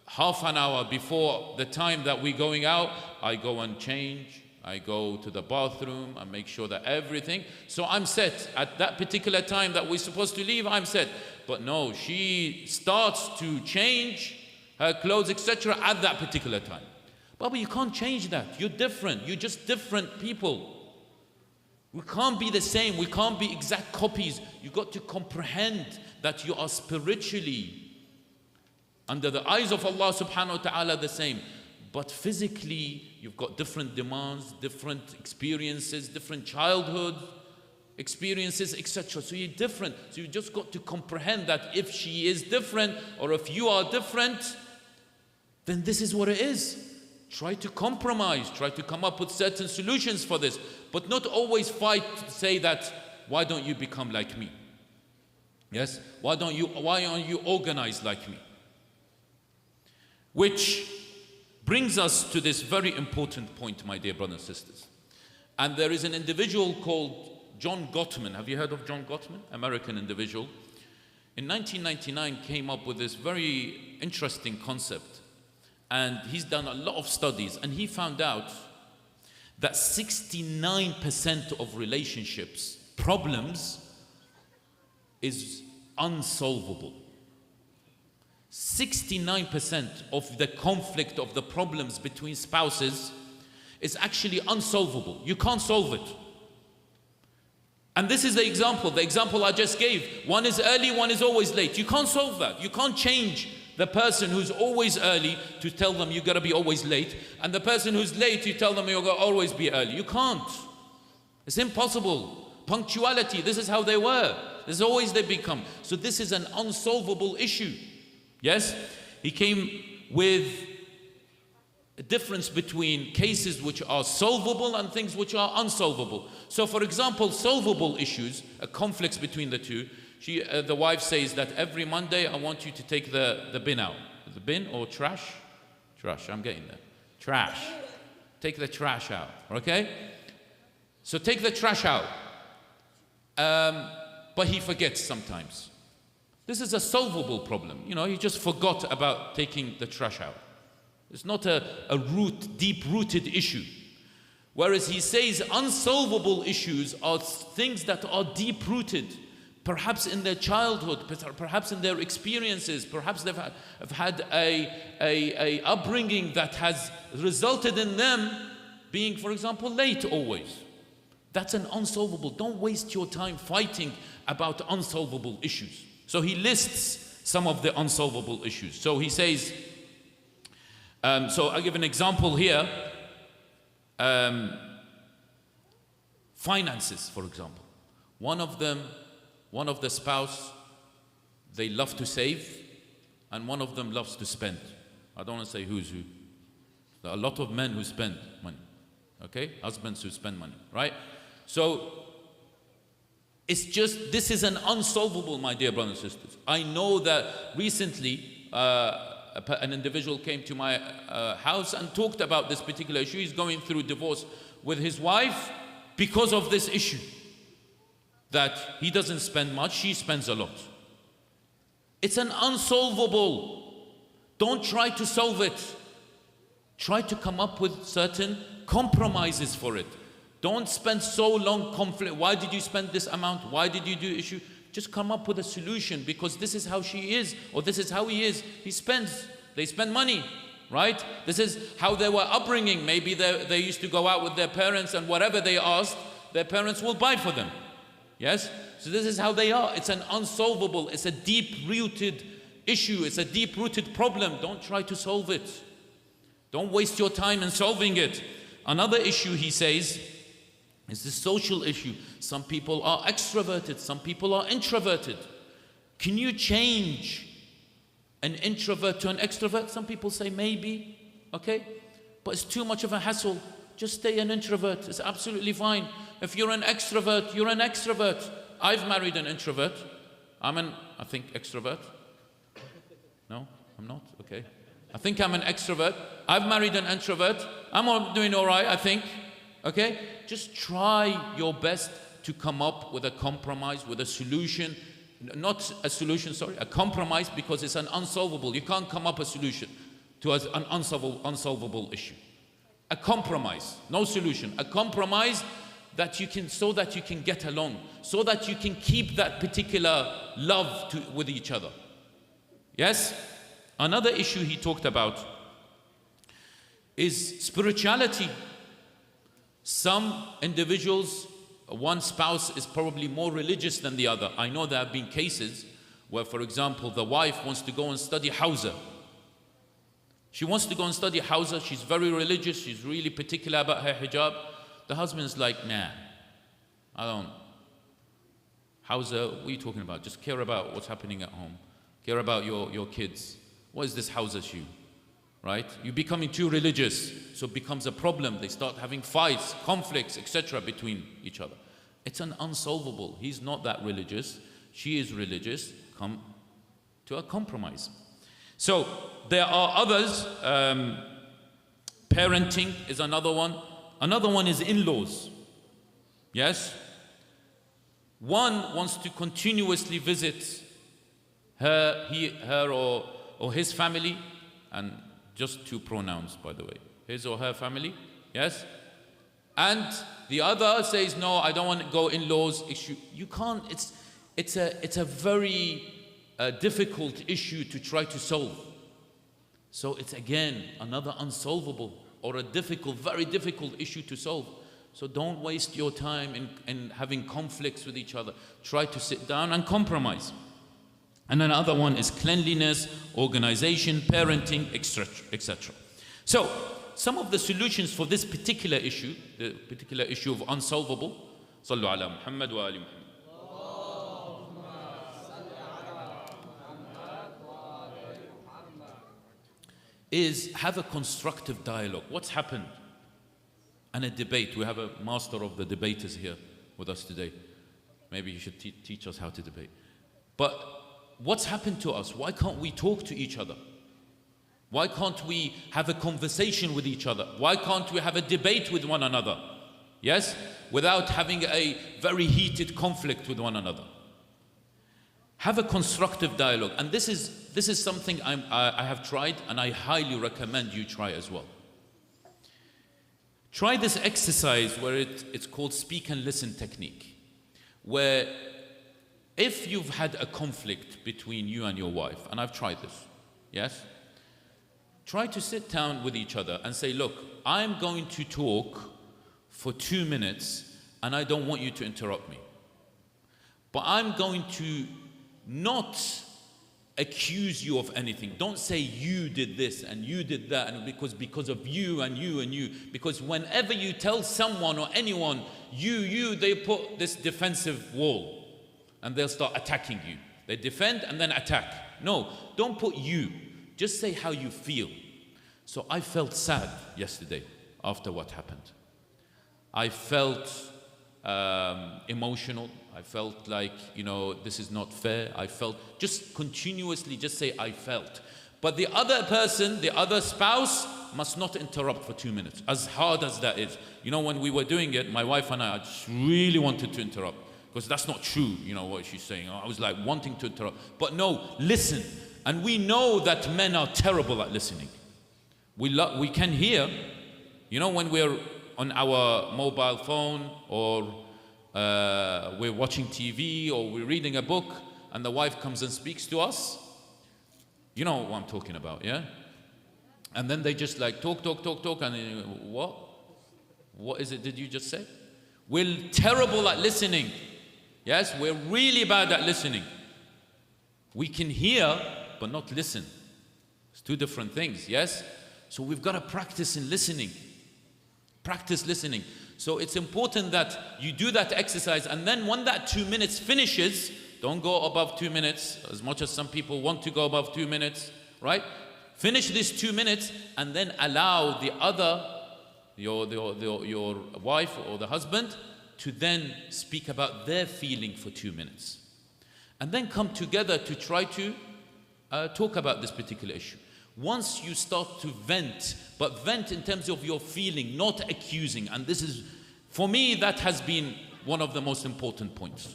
[SPEAKER 7] half an hour before the time that we're going out, I go and change, I go to the bathroom, I make sure that everything, so I'm set. At that particular time that we're supposed to leave, I'm set. But no, she starts to change her clothes, etc. at that particular time. Baba, you can't change that. You're different. You're just different people. We can't be the same. We can't be exact copies. You've got to comprehend that you are spiritually under the eyes of Allah subhanahu wa ta'ala the same. But physically, you've got different demands, different experiences, different childhood experiences, etc. So you're different. So you just got to comprehend that if she is different or if you are different, then this is what it is. Try to compromise, try to come up with certain solutions for this, but not always fight to say that, why don't you become like me? Yes? Why aren't you organized like me? Which brings us to this very important point, my dear brothers and sisters. And there is an individual called John Gottman. Have you heard of John Gottman? American individual. In 1999 came up with this very interesting concept. And he's done a lot of studies, and he found out that 69% of relationships, problems, is unsolvable. 69% of the conflict, of the problems between spouses is actually unsolvable. You can't solve it. And this is the example I just gave. One is early, one is always late. You can't solve that. You can't change the person who's always early to tell them you gotta be always late, and the person who's late, you tell them you gotta always be early. You can't. It's impossible. Punctuality, this is how they were. This is always they become. So this is an unsolvable issue. Yes? He came with a difference between cases which are solvable and things which are unsolvable. So for example, solvable issues, conflicts between the two, the wife says that every Monday I want you to take the bin out. The bin or trash? Trash, I'm getting there. Trash. Take the trash out, okay? So take the trash out. But he forgets sometimes. This is a solvable problem. You know, he just forgot about taking the trash out. It's not a deep-rooted issue. Whereas he says unsolvable issues are things that are deep-rooted. Perhaps in their childhood, perhaps in their experiences, perhaps they've had a upbringing that has resulted in them being, for example, late always. That's an unsolvable. Don't waste your time fighting about unsolvable issues. So he lists some of the unsolvable issues. So he says, so I'll give an example here. Finances, for example. One of the spouse, they love to save, and one of them loves to spend. I don't want to say who's who. There are a lot of men who spend money, okay? Husbands who spend money, right? So, it's just, this is an unsolvable, my dear brothers and sisters. I know that recently, an individual came to my house and talked about this particular issue. He's going through divorce with his wife because of this issue. That he doesn't spend much, she spends a lot. It's an unsolvable. Don't try to solve it. Try to come up with certain compromises for it. Don't spend so long conflict. Why did you spend this amount? Why did you do issue? Just come up with a solution, because this is how she is, or this is how he is. They spend money, right? This is how they were upbringing. Maybe they used to go out with their parents, and whatever they asked, their parents will buy for them. Yes? So this is how they are. It's an unsolvable, it's a deep-rooted issue. It's a deep-rooted problem. Don't try to solve it. Don't waste your time in solving it. Another issue, he says, is the social issue. Some people are extroverted, some people are introverted. Can you change an introvert to an extrovert? Some people say maybe, okay? But it's too much of a hassle. Just stay an introvert. It's absolutely fine. If you're an extrovert, you're an extrovert. I've married an introvert. I think, extrovert. No, I'm not? Okay. I think I'm an extrovert. I've married an introvert. I'm doing all right, I think. Okay? Just try your best to come up with a compromise, with a solution. Not a solution, sorry, a compromise, because it's an unsolvable. You can't come up with a solution to an unsolvable issue. A compromise, no solution. A compromise that you can, so that you can get along, so that you can keep that particular love with each other. Yes? Another issue he talked about is spirituality. Some individuals, one spouse is probably more religious than the other. I know there have been cases where, for example, the wife wants to go and study Hawza. She wants to go and study Hawza. She's very religious. She's really particular about her hijab. The husband's like, nah, I don't. Hawza, what are you talking about? Just care about what's happening at home. Care about your kids. What is this Hawza shoe? Right? You're becoming too religious, so it becomes a problem. They start having fights, conflicts, etc. between each other. It's an unsolvable. He's not that religious. She is religious. Come to a compromise. So there are others. Parenting is another one. Another one is in-laws. Yes? One wants to continuously visit her or his family, and just two pronouns, by the way, his or her family, yes? And the other says, no, I don't want to go in-laws issue. You can't, it's a very difficult issue to try to solve. So it's again another unsolvable or a difficult, very difficult issue to solve. So don't waste your time in having conflicts with each other. Try to sit down and compromise. And another one is cleanliness, organization, parenting, etc. So, some of the solutions for this particular issue, the particular issue of unsolvable, Sallu ala Muhammad wa ali Muhammad, is have a constructive dialogue. What's happened? And a debate. We have a master of the debaters here with us today. Maybe you should teach us how to debate. But what's happened to us? Why can't we talk to each other? Why can't we have a conversation with each other? Why can't we have a debate with one another? Yes? Without having a very heated conflict with one another. Have a constructive dialogue. And this is something I have tried, and I highly recommend you try as well. Try this exercise where it's called speak and listen technique, where if you've had a conflict between you and your wife, and I've tried this, yes? Try to sit down with each other and say, look, I'm going to talk for 2 minutes and I don't want you to interrupt me. But I'm going to not accuse you of anything. Don't say you did this and you did that and because of you and you and you. Because whenever you tell someone or anyone, you, they put this defensive wall. And they'll start attacking you. They defend and then attack. No, don't put you. Just say how you feel. So I felt sad yesterday after what happened. I felt emotional. I felt like, this is not fair. I felt, just continuously just say I felt. But the other person, the other spouse, must not interrupt for 2 minutes, as hard as that is. When we were doing it, my wife and I just really wanted to interrupt. Because that's not true, what she's saying. I was like wanting to interrupt. But no, listen. And we know that men are terrible at listening. We can hear, when we're on our mobile phone, or we're watching TV, or we're reading a book, and the wife comes and speaks to us. You know what I'm talking about, yeah? And then they just like talk, and then, what? What is it did you just say? We're terrible at listening. Yes, we're really bad at listening. We can hear, but not listen. It's two different things, yes? So we've got to practice in listening. Practice listening. So it's important that you do that exercise, and then when that 2 minutes finishes, don't go above 2 minutes, as much as some people want to go above 2 minutes, right? Finish this 2 minutes, and then allow the other, your wife or the husband, to then speak about their feeling for 2 minutes. And then come together to try to talk about this particular issue. Once you start to vent, but vent in terms of your feeling, not accusing. And this is, for me, that has been one of the most important points.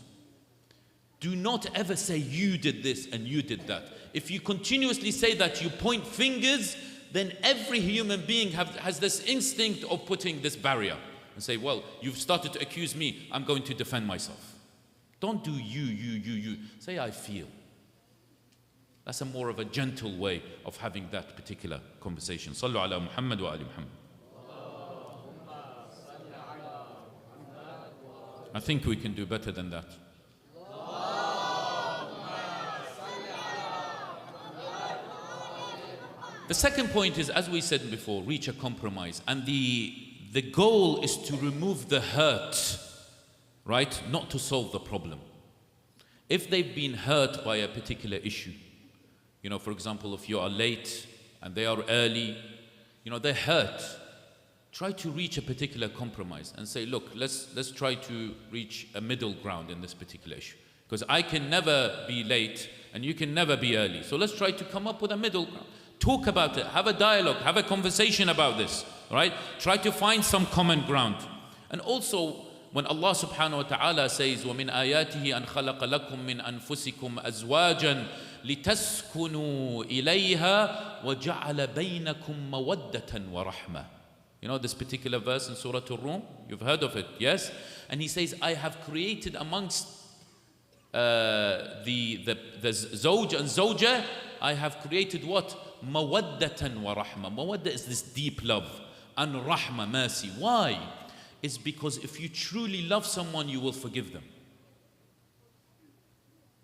[SPEAKER 7] Do not ever say you did this and you did that. If you continuously say that, you point fingers, then every human being has this instinct of putting this barrier and say, well, you've started to accuse me, I'm going to defend myself. Don't do you. Say, I feel. That's a more of a gentle way of having that particular conversation. Sallu ala Muhammad wa ali Muhammad. I think we can do better than that. The second point is, as we said before, reach a compromise. And the goal is to remove the hurt, right? Not to solve the problem. If they've been hurt by a particular issue, you know, for example, if you are late and they are early, you know, they're hurt. Try to reach a particular compromise and say, look, let's try to reach a middle ground in this particular issue. Because I can never be late and you can never be early. So let's try to come up with a middle ground. Talk about it, have a dialogue, have a conversation about this, right? Try to find some common ground. And also, when Allah subhanahu wa ta'ala says, وَمِنْ آيَاتِهِ أَنْ خَلَقَ لَكُم مِّنْ أَنفُسِكُمْ أَزْوَاجًا لِتَسْكُنُوا إِلَيْهَا وَجَعَلَ بَيْنَكُم مَّوَدَّةً وَرَحْمَةً. You know this particular verse in Surah Ar-Rum? You've heard of it, yes? And he says, I have created amongst the zawj and zawja, I have created what? Mawaddatan wa rahma. Mawadda is this deep love, and rahma, mercy. Why? It's because if you truly love someone, you will forgive them.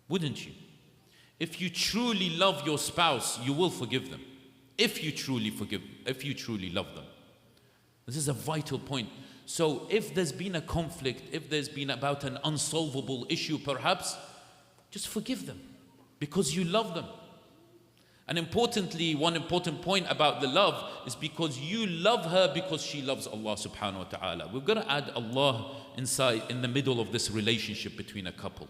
[SPEAKER 7] Wouldn't you? If you truly love your spouse, you will forgive them. If you truly love them. This is a vital point. So if there's been a conflict, if there's been about an unsolvable issue perhaps, just forgive them because you love them. And importantly, one important point about the love is because you love her because she loves Allah subhanahu wa ta'ala. We've got to add Allah inside in the middle of this relationship between a couple.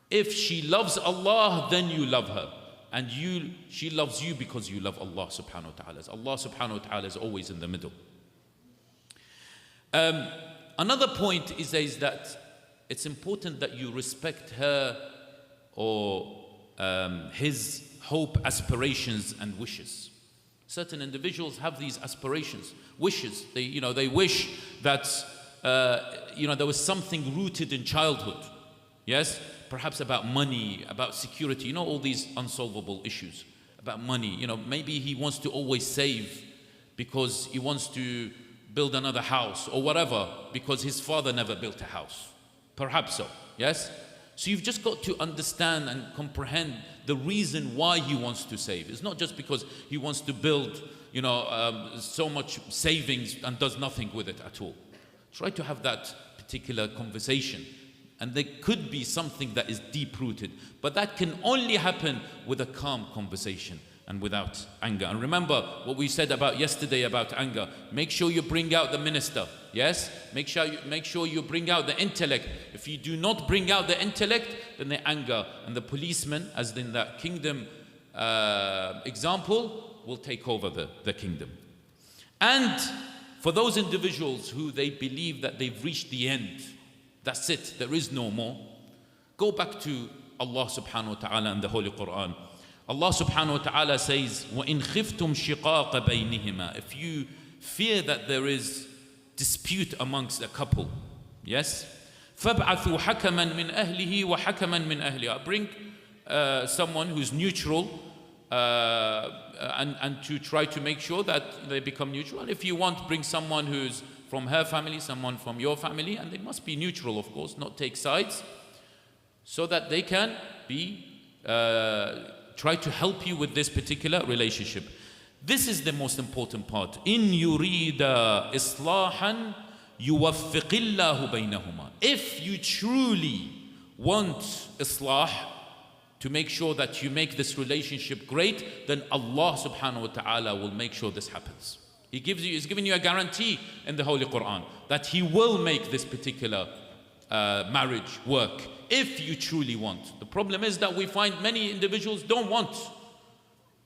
[SPEAKER 7] If she loves Allah, then you love her. And she loves you because you love Allah subhanahu wa ta'ala. Allah subhanahu wa ta'ala is always in the middle. Another point is that it's important that you respect her or his hope, aspirations and wishes. Certain individuals have these aspirations, wishes. They wish that there was something rooted in childhood. Yes? Perhaps about money, about security, all these unsolvable issues about money. Maybe he wants to always save because he wants to build another house or whatever because his father never built a house. Perhaps so, yes? So you've just got to understand and comprehend the reason why he wants to save. It's not just because he wants to build, so much savings and does nothing with it at all. Try to have that particular conversation. And there could be something that is deep-rooted. But that can only happen with a calm conversation and without anger. And remember what we said about yesterday about anger. Make sure you bring out the minister. Yes? Make sure you bring out the intellect. If you do not bring out the intellect, then the anger and the policeman, as in that kingdom example, will take over the kingdom. And for those individuals who they believe that they've reached the end, that's it, there is no more, go back to Allah subhanahu wa ta'ala and the Holy Quran. Allah subhanahu wa ta'ala says, وَإِنْ خِفْتُمْ شِقَاقَ بَيْنِهِمَا. If you fear that there is dispute amongst a couple. Yes? فَابْعَثُوا حَكَمًا مِنْ أَهْلِهِ وَحَكَمًا مِنْ أَهْلِهَا. Bring someone who's neutral and to try to make sure that they become neutral. If you want, bring someone who's from her family, someone from your family, and they must be neutral, of course, not take sides, so that they can be try to help you with this particular relationship. This is the most important part. إِن يُرِيدَ إِصْلَاحًا يُوَفِّقِ اللَّهُ بَيْنَهُمَا. If you truly want islah, to make sure that you make this relationship great, then Allah subhanahu wa ta'ala will make sure this happens. He's giving you a guarantee in the Holy Quran that He will make this particular marriage work if you truly want. The problem is that we find many individuals don't want.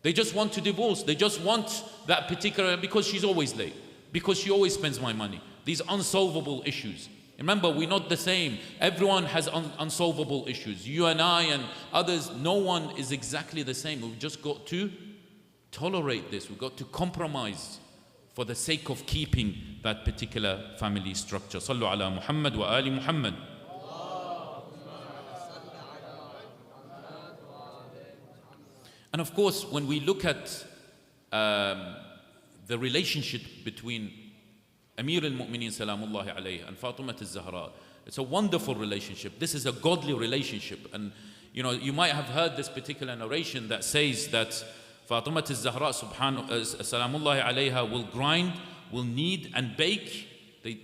[SPEAKER 7] They just want to divorce. They just want that particular, because she's always late, because she always spends my money. These unsolvable issues. Remember, we're not the same. Everyone has unsolvable issues. You and I and others, no one is exactly the same. We've just got to tolerate this. We've got to compromise for the sake of keeping that particular family structure. Sallu ala Muhammad wa ali Muhammad. And of course, when we look at the relationship between Amir al-Mu'mineen Salamullahi alayhi and Fatima al-Zahra, it's a wonderful relationship. This is a godly relationship. And you know, you might have heard this particular narration that says that Fatima al-Zahra Salamullahi alayha will grind, will knead and bake.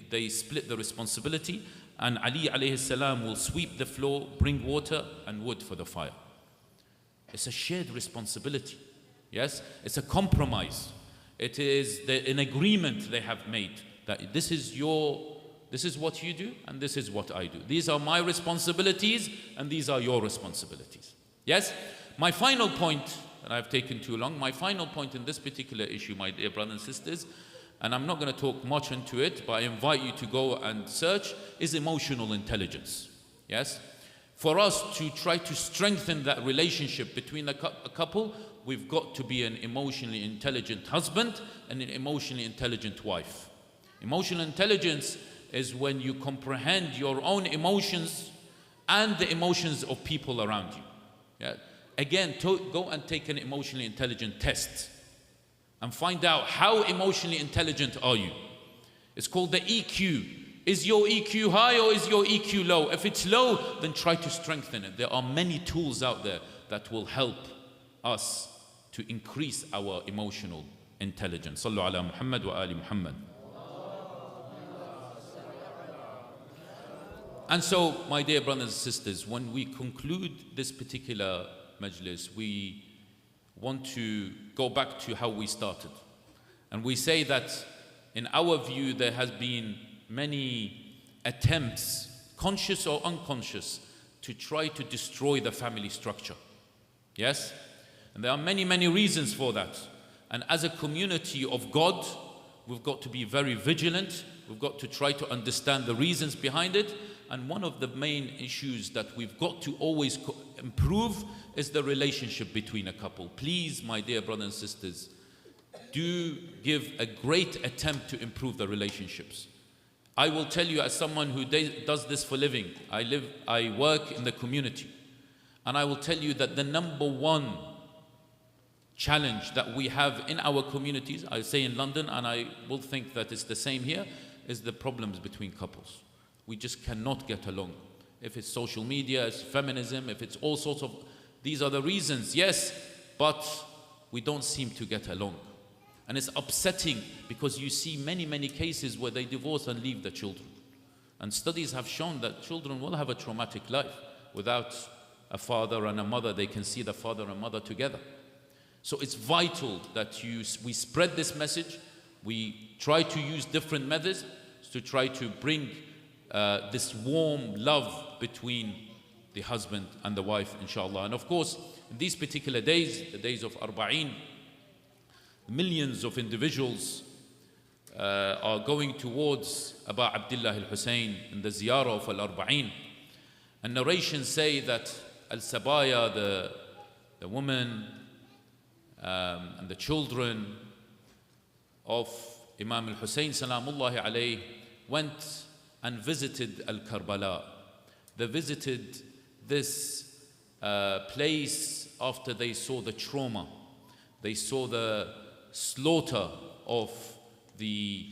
[SPEAKER 7] They split the responsibility. And Ali alayhi salam will sweep the floor, bring water and wood for the fire. It's a shared responsibility. Yes? It's a compromise. It is an agreement they have made that this is what you do and this is what I do. These are my responsibilities and these are your responsibilities. Yes? My final point, and I've taken too long, my final point in this particular issue, my dear brothers and sisters, and I'm not going to talk much into it, but I invite you to go and search, is emotional intelligence. Yes? For us to try to strengthen that relationship between a couple, we've got to be an emotionally intelligent husband and an emotionally intelligent wife. Emotional intelligence is when you comprehend your own emotions and the emotions of people around you. Yeah? Again, go and take an emotionally intelligent test and find out how emotionally intelligent are you. It's called the EQ. Is your EQ high or is your EQ low? If it's low, then try to strengthen it. There are many tools out there that will help us to increase our emotional intelligence. Sallu ala Muhammad wa ali Muhammad. And so, my dear brothers and sisters, when we conclude this particular majlis, we want to go back to how we started. And we say that in our view, there has been many attempts, conscious or unconscious, to try to destroy the family structure. Yes? And there are many, many reasons for that. And as a community of God, we've got to be very vigilant. We've got to try to understand the reasons behind it. And one of the main issues that we've got to always improve is the relationship between a couple. Please, my dear brothers and sisters, do give a great attempt to improve the relationships. I will tell you, as someone who does this for living, I work in the community, and I will tell you that the number one challenge that we have in our communities, I say in London, and I will think that it's the same here, is the problems between couples. We just cannot get along. If it's social media, it's feminism, if it's all sorts of, these are the reasons, yes, but we don't seem to get along. And it's upsetting because you see many, many cases where they divorce and leave the children. And studies have shown that children will have a traumatic life. Without a father and a mother, they can see the father and mother together. So it's vital that we spread this message. We try to use different methods to try to bring this warm love between the husband and the wife, inshallah. And of course, in these particular days, the days of Arbaeen, millions of individuals are going towards Aba Abdullah al-Hussein in the ziyarah of al-Arbaeen. And narrations say that al-Sabaya, the woman and the children of Imam al-Hussein salamullahi alayhi went and visited al-Karbala. They visited this place after they saw the trauma. They saw the slaughter of the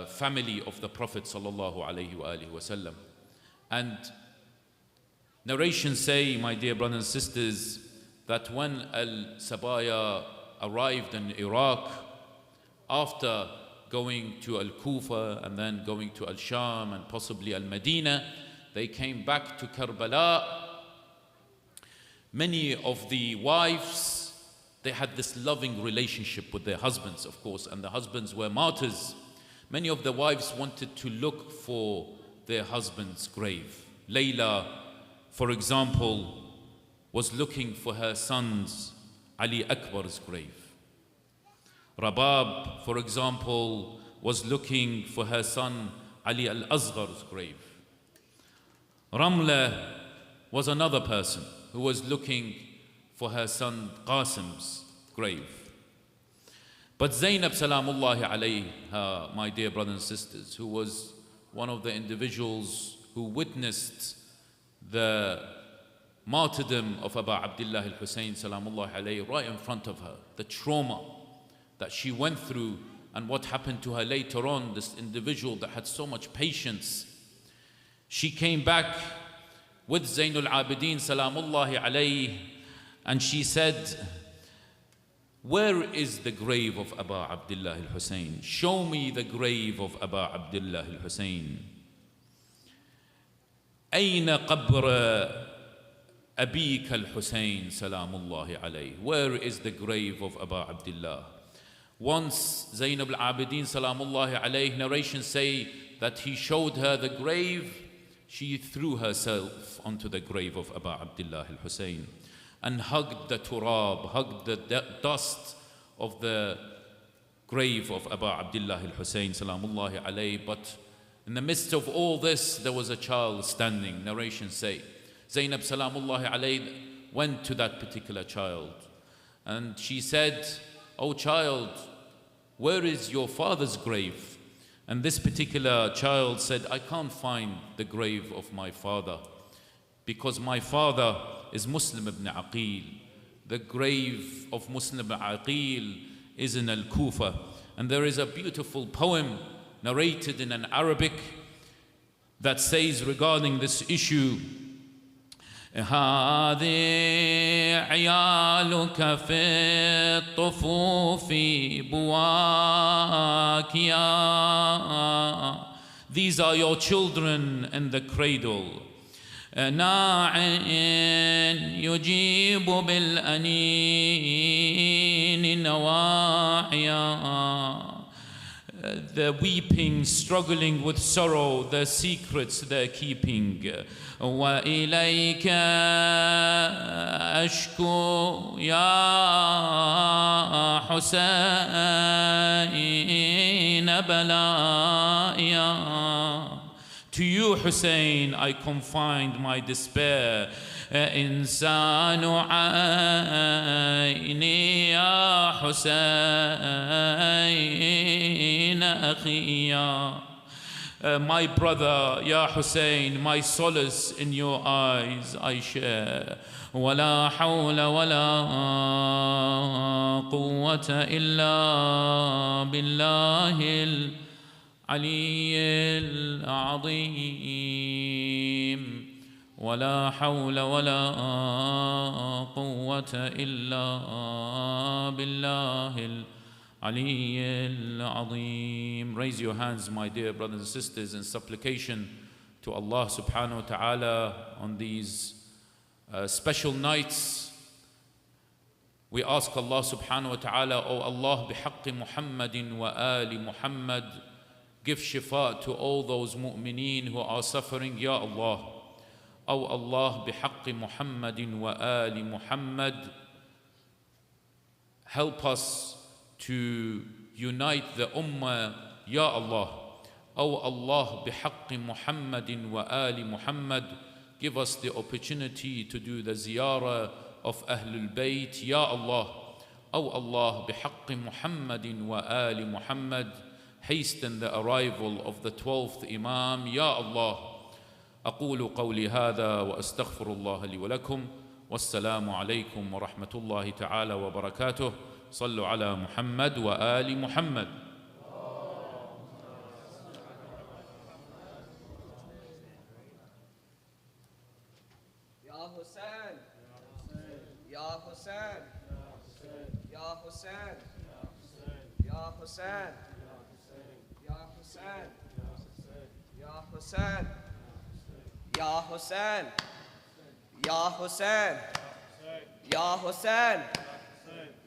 [SPEAKER 7] family of the Prophet sallallahu alaihi wasallam. And narrations say, my dear brothers and sisters, that when al-Sabaya arrived in Iraq, after going to al-Kufa and then going to al-Sham and possibly al-Medina, they came back to Karbala. Many of the wives, they had this loving relationship with their husbands, of course, and the husbands were martyrs. Many of the wives wanted to look for their husband's grave. Layla, for example, was looking for her son's Ali Akbar's grave. Rabab, for example, was looking for her son Ali al-Asghar's grave. Ramla was another person who was looking for her son Qasim's grave. But Zainab salamullahi alayha, my dear brothers and sisters, who was one of the individuals who witnessed the martyrdom of Abu Abdullah al-Hussein salamullahi alayhi right in front of her, the trauma that she went through and what happened to her later on, this individual that had so much patience. She came back with Zainul Abidin salamullahi alayhi, and she said, where is the grave of Abu Abdullah al-Hussein? Show me the grave of Abu Abdullah al-Hussein. أين قبر أبيك الحسين سلام الله عليه? Where is the grave of Abu Abdullah? Once Zainab al-Abidin salamullahi alayhi, narrations say that he showed her the grave. She threw herself onto the grave of Abu Abdullah al-Hussein and hugged the turab, hugged the dust of the grave of Abu Abdullah al-Hussein salamullahi alayhi. But in the midst of all this, there was a child standing. Narrations say Zainab salamullahi alayhi went to that particular child and she said, "Oh child, where is your father's grave?" And this particular child said, "I can't find the grave of my father because my father is Muslim ibn Aqil. The grave of Muslim ibn Aqil is in al-Kufa." And there is a beautiful poem narrated in an Arabic that says regarding this issue, هذه عيالك في الطفوف بواكيا. These are your children in the cradle. ناع يجيب بالأنين نواعيا. The weeping, struggling with sorrow, the secrets they're keeping. وإليك أشكو يا حسين بلايا. To you, Hussein, I confide my despair. إنسان عيني يا حسين أخيا. My brother, Ya Hussein, my solace in your eyes I share. ولا حول ولا قوة إلا بالله العلي العظيم. ولا حول ولا قوة إلا بالله العلي العظيم. Raise your hands, my dear brothers and sisters, in supplication to Allah subhanahu wa ta'ala on these special nights. We ask Allah subhanahu wa ta'ala, O Allah, bihaqqi Muhammadin wa ali Muhammad, give shifa to all those mu'mineen who are suffering, Ya Allah. O Allah, bihaqqi Muhammadin wa ali Muhammad, help us to unite the ummah, Ya Allah. O Allah, bihaqqi Muhammadin wa ali Muhammad, give us the opportunity to do the ziyarah of Ahlul Bayt, Ya Allah. O Allah, بحق محمد وآل محمد, hasten the arrival of the 12th Imam, Ya Allah. أقول قولي هذا وأستغفر الله لي ولكم, والسلام عليكم ورحمة الله تعالى وبركاته. صلوا على محمد وآل محمد.
[SPEAKER 6] Ya Hussein, Ya Hussein, Ya Hussein, Ya Hussein, Ya Hussein, Ya Hussein, Ya Hussein, Ya Hussein, Ya Hussein,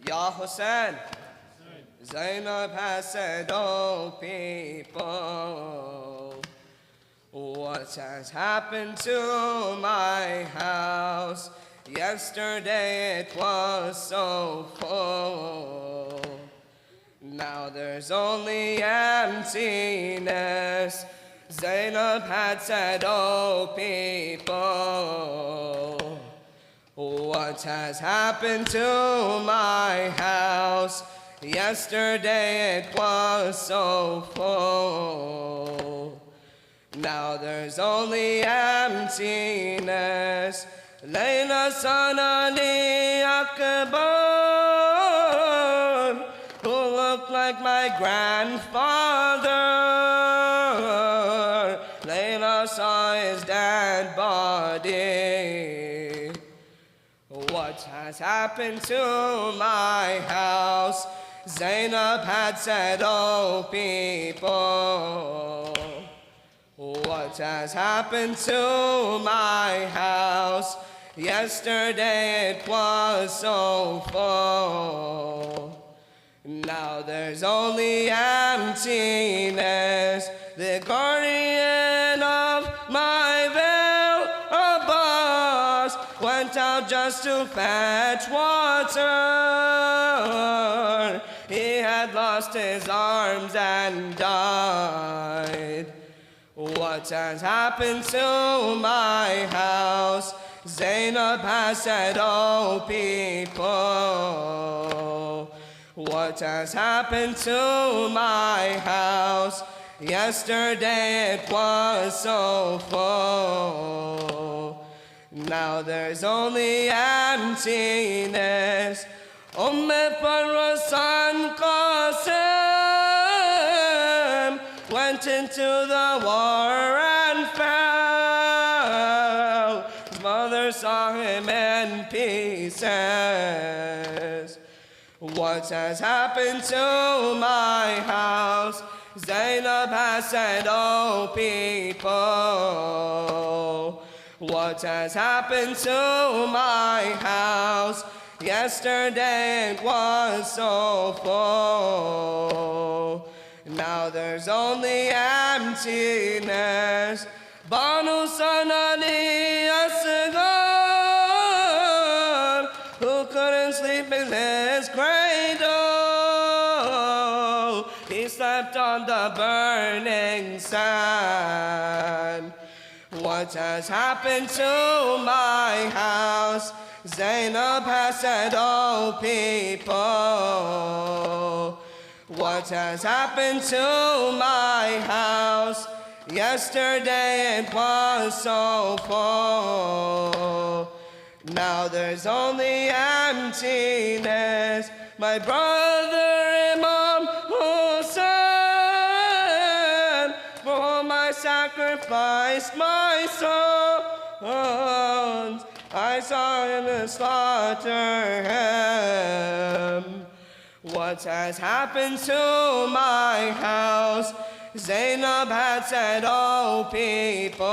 [SPEAKER 6] Ya Hussein. Zainab has said, oh people, what has happened to my house? Yesterday it was so full. Now there's only emptiness. Zainab had said, oh people, what has happened to my house? Yesterday it was so full. Now there's only emptiness. Layla son Ali Akbar, who looked like my grandfather. Layla saw his dead body. What has happened to my house? Zainab had said, oh people, what has happened to my house? Yesterday it was so full. Now there's only emptiness. The guardian of my veil, Abbas, went out just to fetch water. He had lost his arms and died. What has happened to my house? Zainab has said, oh people, what has happened to my house? Yesterday it was so full. Now there's only emptiness. Farrasan Qasim went into the war and fell. His mother saw him in pieces. What has happened to my house? Zainab has said, oh people, what has happened to my house? Yesterday it was so full. Now there's only emptiness. Banu Sanali Asghar, who couldn't sleep in his cradle, he slept on the burning sand. What has happened to my house? Zainab has said, oh people, what has happened to my house? Yesterday it was so full. Now there's only emptiness. My brother Imam Hussein, for whom I sacrificed my sons, I saw him slaughter him. What has happened to my house? Zainab had said, oh people,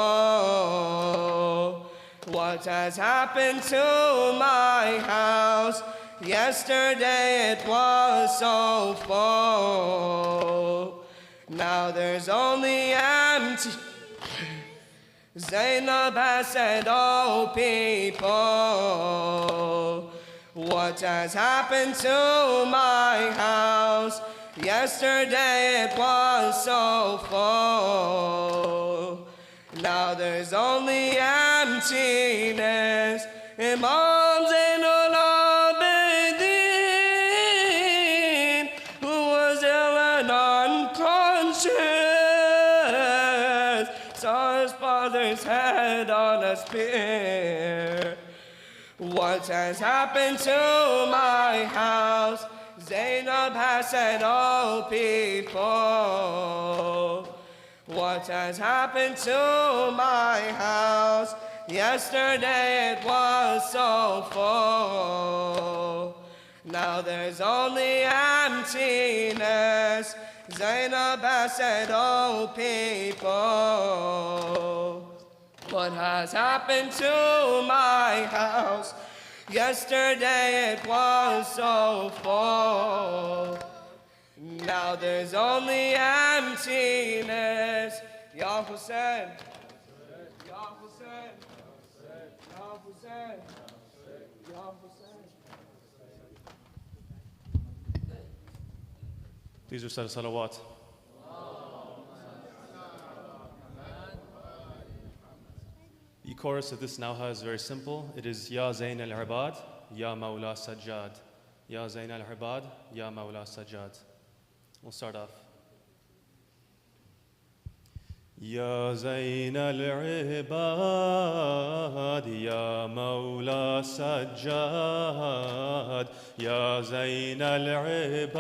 [SPEAKER 6] what has happened to my house? Yesterday it was so full. Now there's only empty. Zainab has said, oh people, what has happened to my house? Yesterday it was so full. Now there's only emptiness. Imam Zainul father's head on a spear. What has happened to my house? Zainab has said, oh people. What has happened to my house? Yesterday it was so full. Now there's only emptiness. Zainab has said, oh people. What has happened to my house? Yesterday it was so full. Now there's only emptiness. Ya Hussein, Ya Hussein, Ya Hussein, Ya Hussein.
[SPEAKER 3] Please recite a salawat. The chorus of this nawha is very simple. It is Ya Zain al-Ibad, Ya Mawla Sajjad. Ya Zain al-Ibad, Ya Mawla Sajjad. We'll start off. Ya Zain al-Ibad, Ya Mawla Sajjad. Ya Zain al-Ibad,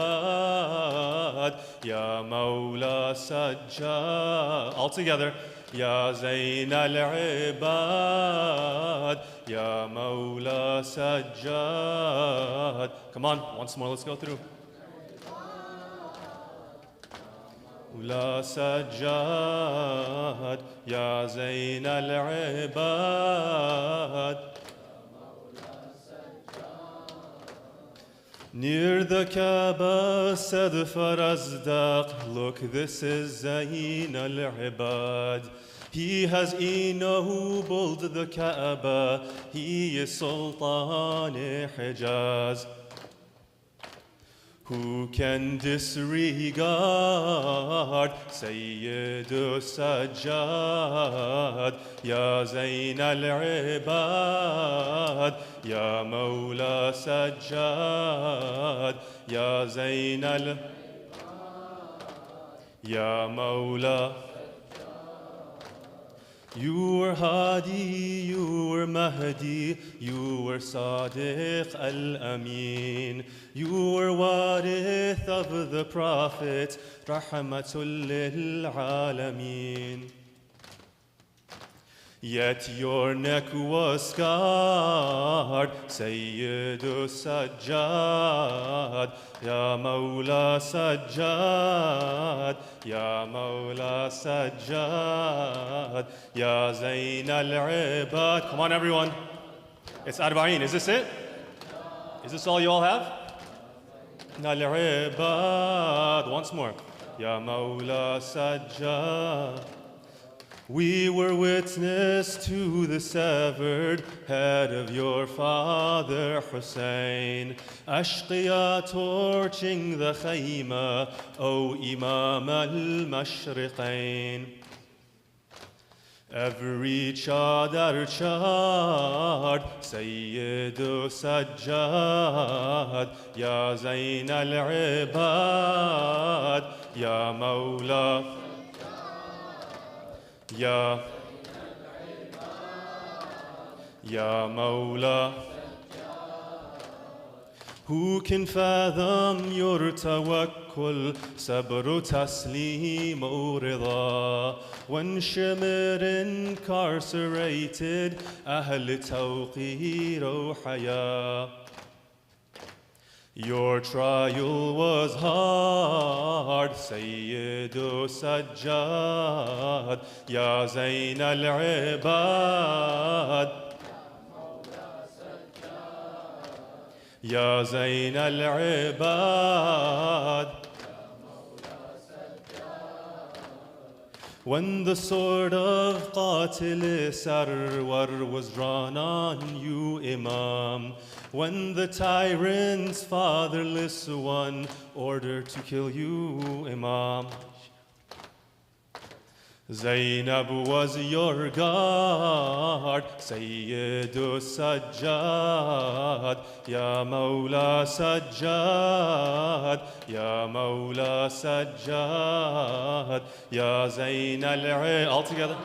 [SPEAKER 3] Ya Mawla Sajjad. All together. Ya Zain al-Ibad, Ya Mawla Sajjad. Come on, once more, let's go through. Mawla Sajjad, Ya Zain al-Ibad. Near the Kaaba said Farazdaq, look, this is Zain al-Ibad. He has ennobled the Kaaba, he is Sultan Hijaz. Who can disregard Sayyidu Sajjad? Ya Zain al-Ibad, Ya Mawla Sajjad. Ya Zain al-Ibad, Ya Mawla. You were Hadi, you were Mahdi, you were Sadiq al-Amin. You were Warith of the Prophet, Rahmatul lil Alameen. Yet your neck was scarred, Sayyidu Sajjad. Ya Mawla Sajjad, Ya Mawla Sajjad. Ya Zain al-Ibad. Come on, everyone. It's Arbaeen. Is this it? Is this all you all have? Al-Ibad. Once more. Ya Mawla Sajjad. We were witness to the severed head of your father Hussein. Ashqiya torching the khayma, O Imam al-Mashriqain. Every chadar charred, Sayyidu Sajjad. Ya Zain al-Ibad, Ya Mawla. Ya Mawla. Who can fathom your tawakkul, sabru taslim rida? When Shimr incarcerated, Ahl tawqir haya. Your trial was hard, Sayyidu Sajjad. Ya Zain al-Ibad, Ya Zain al-Ibad. When the sword of Qatil Sarwar was drawn on you, Imam, when the tyrant's fatherless one ordered to kill you, Imam, Zainab was your guard, Sayyidu Sajjad. Ya Mawla Sajjad, Ya Mawla Sajjad. Ya Zain al-Ibad. All together.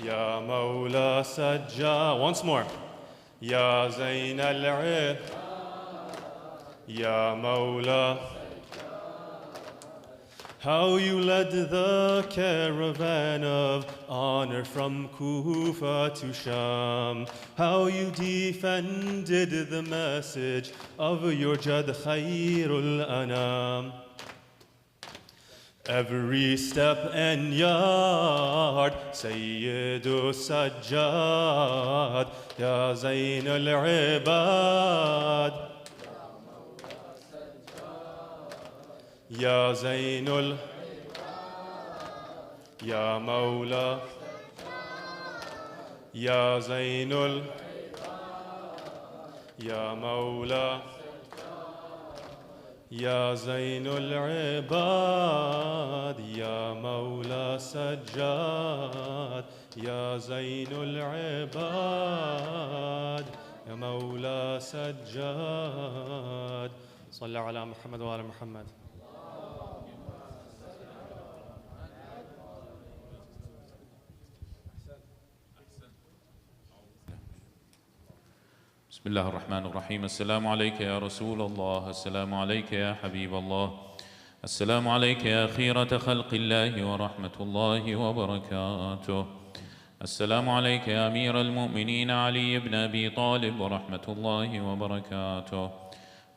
[SPEAKER 3] Ya Mawla Sajjad. Once more. Ya Zain al-'Ibad. Ya Mawla. How you led the caravan of honor from Kufa to Sham. How you defended the message of your Jad Khairul Anam. Every step and yard, Sayyidu Sajjad, Ya Zain al-'Ibad. Ya Zainul, Ya Mawla, Ya Zainul, Ya Mawla, Ya Zainul 'Ibad, Ya Mawla Sajjad, Ya Zainul 'Ibad, Ya Mawla Sajjad. صلى على محمد وآل محمد.
[SPEAKER 7] بسم الله الرحمن الرحيم. السلام عليك يا رسول الله، السلام عليك يا حبيب الله، السلام عليك يا خيرة خلق الله ورحمة الله وبركاته. السلام عليك يا أمير المؤمنين علي بن أبي طالب ورحمة الله وبركاته.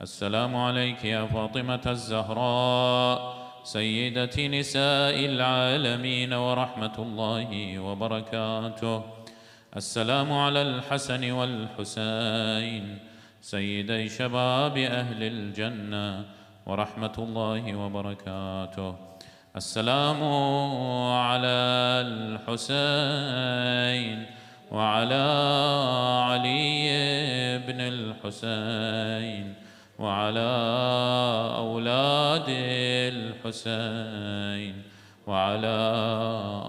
[SPEAKER 7] السلام عليك يا فاطمة الزهراء سيدة نساء العالمين ورحمة الله وبركاته. السلام على الحسن والحسين سيدي شباب أهل الجنة ورحمة الله وبركاته. السلام على الحسين وعلى علي بن الحسين وعلى أولاد الحسين وعلى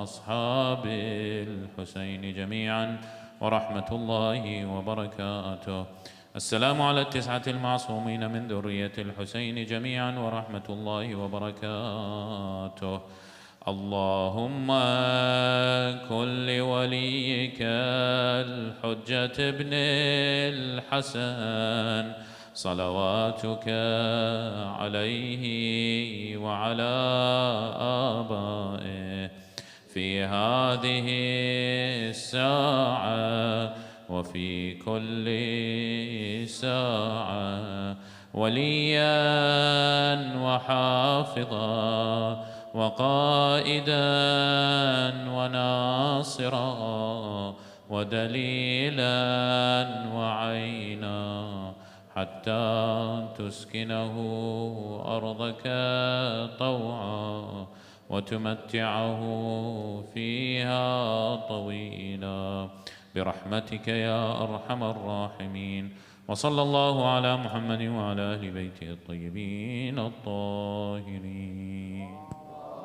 [SPEAKER 7] أصحاب الحسين جميعا ورحمة الله وبركاته. السلام على التسعة المعصومين من ذرية الحسين جميعا ورحمة الله وبركاته. اللهم كن لوليك الحجة ابن الحسن صلواتك عليه وعلى آبائه في هذه الساعة وفي كل ساعة وليا وحافظا وقائدا وناصرا ودليلا وعينا حتى تسكنه أرضك طوعا وتمتعه فيها طويلا برحمتك يا أرحم الراحمين. وصلى الله على محمد وعلى أهل بيته الطيبين الطاهرين.